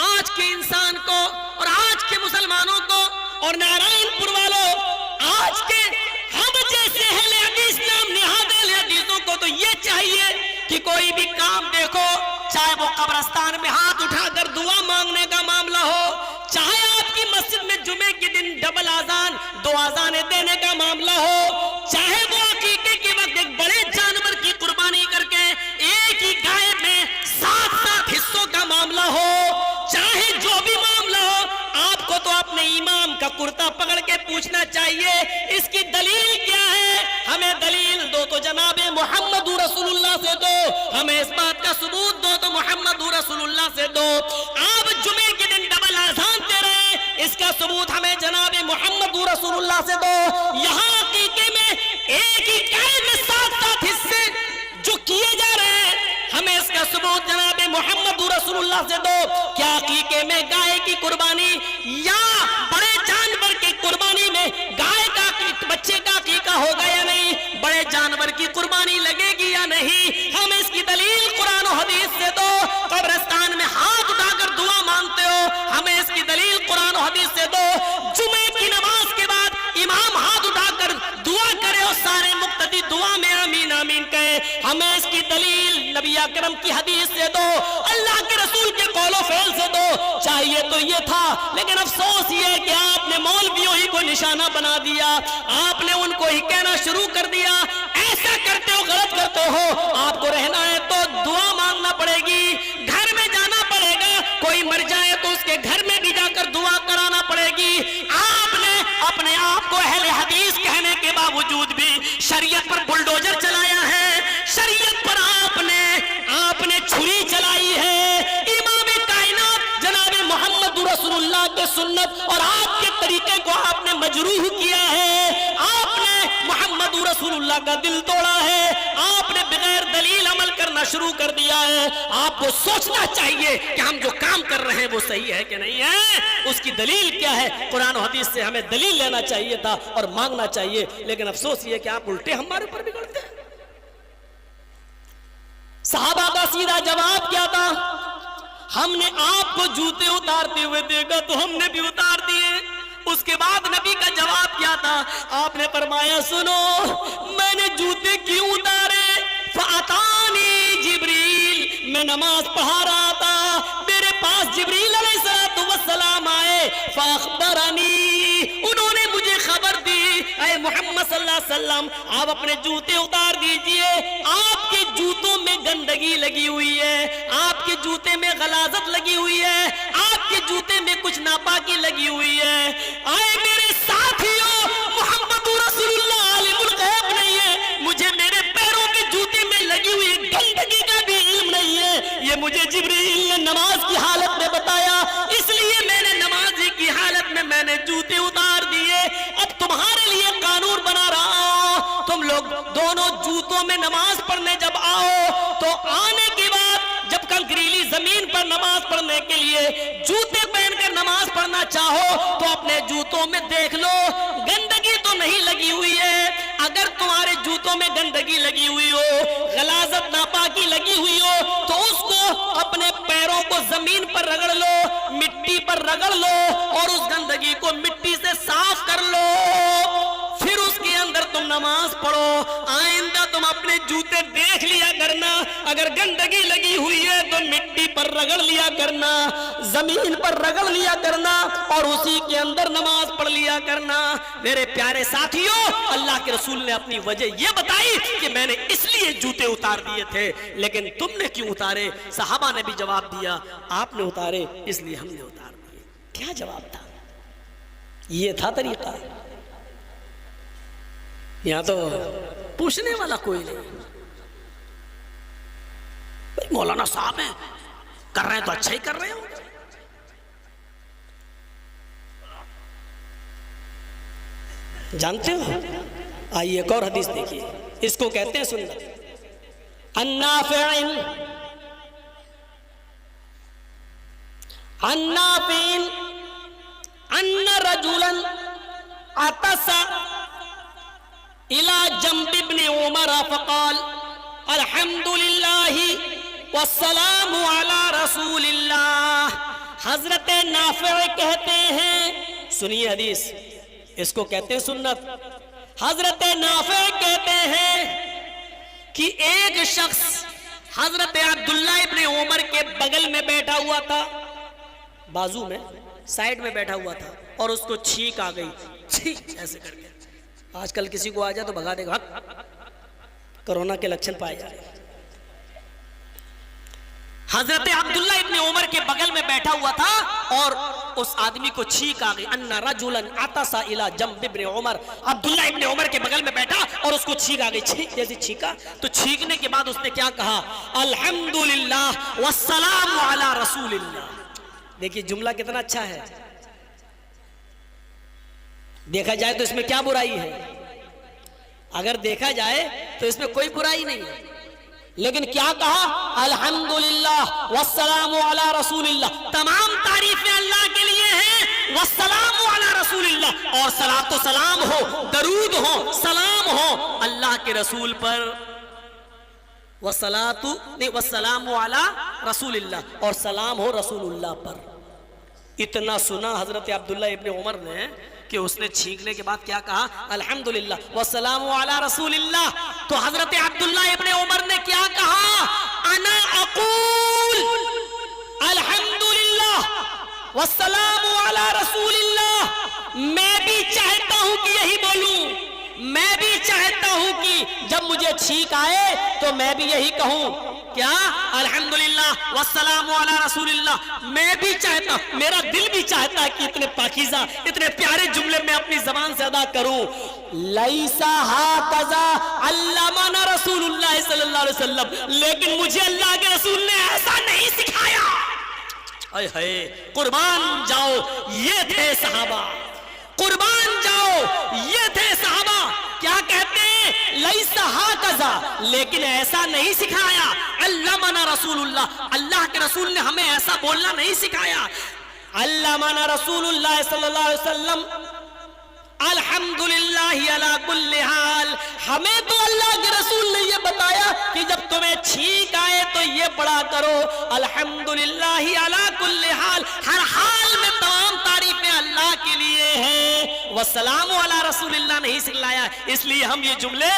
आज के इंसान को और आज के मुसलमानों को और नारायणपुर वालों, आज के हम जैसे अहले हदीस नाम निहाद अहले हदीसों को तो ये चाहिए कि कोई भी काम देखो, चाहे वो कब्रिस्तान में हाथ उठाकर दुआ मांगने का मामला हो, चाहे आपकी मस्जिद में जुमे के दिन डबल आजान, 2 आजानें देने का मामला हो, चाहे वो अकीके के वक्त एक बड़े जानवर की कुर्बानी करके एक ही गाय में 7-7 हिस्सों का मामला हो, चाहे जो भी मामला हो, आपको तो अपने इमाम का कुर्ता पकड़ के पूछना चाहिए इसकी दलील क्या है। हमें दलील दो तो जनाबे मोहम्मद रसूलुल्लाह से दो, हमें इस बात का सबूत दो तो मोहम्मद रसूलुल्लाह से दो। आप जुमे के दिन डबल आजान दे रहे हैं, इसका सबूत हमें जनाबे मोहम्मद रसूलुल्लाह से दो। यहाँ अकीके में एक ही गाय में 7-7 हिस्से जो किए जा रहे हैं, हमें इसका सबूत जनाबे मोहम्मद रसूलुल्लाह से दो। क्या अकीके में गाय की कुर्बानी या बड़े जानवर की कुर्बानी में गाय का बच्चे का अकीका होगा या नहीं, बड़े जानवर की कुर्बानी लगेगी या नहीं, हमें इसकी दलील कुरान और हदीस से दो। कब्रिस्तान में हाथ उठाकर दुआ मांगते हो, हमें इसकी दलील कुरान और हदीस से दो। जुमे की नमाज के बाद इमाम हाथ उठाकर दुआ करे और सारे मुक्तदी दुआ में आमीन आमीन कहे, हमें इसकी दलील नबी अकरम की हदीस से दो, अल्लाह के रसूल के कौलो फेल से दो। चाहिए तो ये था, लेकिन अफसोस ये है कि आपने मौलवियों ही को निशाना बना दिया, आपने उनको ही कहना शुरू कर दिया ऐसा करते हो गलत करते हो। आपको रहना है तो दुआ मांगना पड़ेगी, घर में जाना पड़ेगा, कोई मर जाए तो उसके घर में भी जाकर दुआ कराना पड़ेगी। आपने अपने आप को अहले हदीस कहने के बावजूद भी शरीयत पर बुलडोजर चलाया है, शरीयत पर आपने छुरी चलाई है। इमाम कायनात जनाबे मोहम्मद रसूलुल्लाह के सुन्नत और आपके तरीके को आपने मजरूह किया है, आपने मोहम्मद रसूलुल्लाह का दिल तोड़ा है, आपने बगैर दलील अमल करना शुरू कर दिया है। आपको सोचना चाहिए कि हम जो काम कर रहे हैं वो सही है कि नहीं है, उसकी दलील क्या है। कुरान और हदीस से हमें दलील लेना चाहिए था और मांगना चाहिए, लेकिन अफसोस ये कि आप उल्टे हमारे ऊपर बिगड़ते हैं। सहाबा का सीधा जवाब क्या था? हमने आपको जूते उतारते हुए देखा तो हमने भी उतार दिए। उसके बाद नबी का जवाब क्या था? आपने फरमाया सुनो, मैंने जूते क्यों उतारे? फ़अतानी जिब्रील, मैं नमाज पढ़ा रहा था, मेरे पास जिब्रील अलैहिस्सलाम आए, फ़अख़बरनी, उन्होंने मुझे खबर दी, ऐ मोहम्मद सल्लल्लाहु अलैहि वसल्लम आप अपने जूते उतार दीजिए, आपके जूतों में गंदगी लगी हुई है, आपके जूते में गलाजत लगी हुई है, आपके जूते में कुछ नापाकी लगी हुई है। आए मेरे साथियों, मोहम्मद रसूलुल्लाह आलिमुल गैब नहीं है, मुझे मेरे पैरों के जूते में लगी हुई गंदगी का भी इल्म नहीं है, ये मुझे जिब्रील ने नमाज की हालत में बताया, इसलिए मैंने नमाजी की हालत में मैंने जूते उतार दिए। अब तुम्हारे लिए कानून बना रहा हूं, तुम लोग दोनों जूतों में नमाज पढ़ने जब आओ तो आने के बाद जब कंकरीली जमीन पर नमाज पढ़ने के लिए जूते पहनकर नमाज पढ़ना चाहो तो अपने जूतों जूतों में देख लो, गंदगी तो नहीं लगी हुई है। अगर तुम्हारे जूतों में गंदगी लगी हुई हो, गलाजत नापाकी लगी हुई हो, तो उसको अपने पैरों को जमीन पर रगड़ लो, मिट्टी पर रगड़ लो और उस गंदगी को मिट्टी से साफ कर लो, फिर उसके अंदर तुम नमाज पढ़ो। आइंदा तुम अपने जूते देख लिया करना, अगर गंदगी लगी हुई है तो मिट्टी पर रगड़ लिया करना, जमीन पर रगड़ लिया करना और उसी के अंदर नमाज पढ़ लिया करना। मेरे प्यारे साथियों, अल्लाह के रसूल ने अपनी वजह यह बताई कि मैंने इसलिए जूते उतार दिए थे, लेकिन तुमने क्यों उतारे? सहाबा ने भी जवाब दिया, आपने उतारे इसलिए हमने उतार दिए। क्या जवाब था? ये था तरीका। यहां तो पूछने वाला कोई नहीं। भाई मौलाना साहब हैं, कर रहे हैं तो अच्छा ही कर रहे हो। जानते हो? आइए एक और हदीस देखिए, इसको कहते हैं सुन्नत। अन्नाफिन अन्ना रजुलन अतसा इला जंब इब्न उमर फक़ाल अल्हम्दुलिल्लाहि वस्सलामु अला रसूलिल्लाह। हजरत नाफिअ कहते हैं, सुनिए हदीस, इसको कहते हैं सुन्नत। हजरत नाफिअ कहते हैं कि एक शख्स हजरत अब्दुल्ला इब्न उमर के बगल में बैठा हुआ था, बाजू में साइड में बैठा हुआ था, और उसको छींक आ गई। छींक ऐसे करके, आजकल किसी को आ जाए तो भगा देगा, कोरोना के लक्षण पाए जा रहे। हजरत अब्दुल्ला इब्न उमर के बगल में बैठा हुआ था और उस आदमी को छींक आ गई। अन्ना रजुलन अतसा इला जंब इब्न उमर, अब्दुल्ला इब्न उमर के बगल में बैठा और उसको छींक आ गई। छींक जैसे छींका तो छींकने के बाद उसने क्या कहा? अल्हम्दुलिल्लाह वस्सलामु अला रसूलिल्लाह। देखिए जुमला कितना अच्छा है। देखा जाए तो इसमें क्या बुराई है? अगर देखा जाए तो इसमें कोई बुराई नहीं है, लेकिन क्या कहा? अल्हम्दुलिल्लाह वस्सलामु अला रसूलिल्लाह। तमाम तारीफें अल्लाह के लिए हैं, वस्सलामु अला रसूलिल्लाह, और सलात तो सलाम हो, दरूद हो, सलाम हो अल्लाह के रसूल पर। वस्सलातु नहीं, वस्सलामु अला रसूलिल्लाह, और सलाम हो रसूलुल्लाह पर। इतना सुना हजरत अब्दुल्ला इब्न उमर ने कि उसने छींकने के बाद क्या कहा? अल्हम्दुलिल्लाह वस्सलामु अला रसूलिल्लाह। तो हजरत अब्दुल्ला इब्न उमर ने क्या कहा? अना अक़ूल अल्हम्दुलिल्लाह वस्सलामु अला रसूलिल्लाह। मैं भी चाहता हूं कि यही बोलूं, मैं भी चाहता हूं कि जब मुझे छींक आए तो मैं भी यही कहूं, क्या? अल्हम्दुलिल्लाह वस्सलामु अला रसूलिल्लाह। मैं भी चाहता, मेरा दिल भी चाहता है कि इतने पाकीज़ा, इतने प्यारे जुमले मैं अपनी जबान से अदा करूं। लैसा हाकज़ा अल्लमना रसूलुल्लाह सल्लल्लाहु अलैहि वसल्लम, लेकिन मुझे अल्लाह के रसूल ने ऐसा नहीं सिखाया। अय है, कुर्बान जाओ, ये थे सहाबा, कुर्बान जाओ, ये थे सहाबा। क्या कहते हैं? लैसा हाकज़ा, लेकिन ऐसा नहीं सिखाया। अल्लमना रसूलुल्लाह, अल्लाह के रसूल ने हमें ऐसा बोलना नहीं सिखाया। अल्लमना रसूलुल्लाह सल्लल्लाहु अलैहि वसल्लम अल्हम्दुलिल्लाह अला कुल्ली हाल। हमें तो अल्लाह के रसूल ने ये बताया कि जब तुम्हें छींक आए तो ये पढ़ा करो, अल्हम्दुलिल्लाह अला कुल्ली हाल, हर हाल में तमाम तारीफें अल्लाह के लिए हैं। वस्सलामु अला रसूलिल्लाह नहीं सिखलाया, इसलिए हम ये जुमले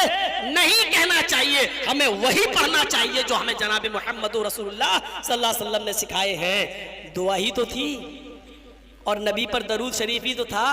नहीं कहना चाहिए, हमें वही पढ़ना चाहिए जो हमें जनाब मुहम्मद रसूलुल्लाह सल्लल्लाहु अलैहि वसल्लम ने सिखाए हैं। दुआ ही तो थी और नबी पर दरूद शरीफ ही तो था।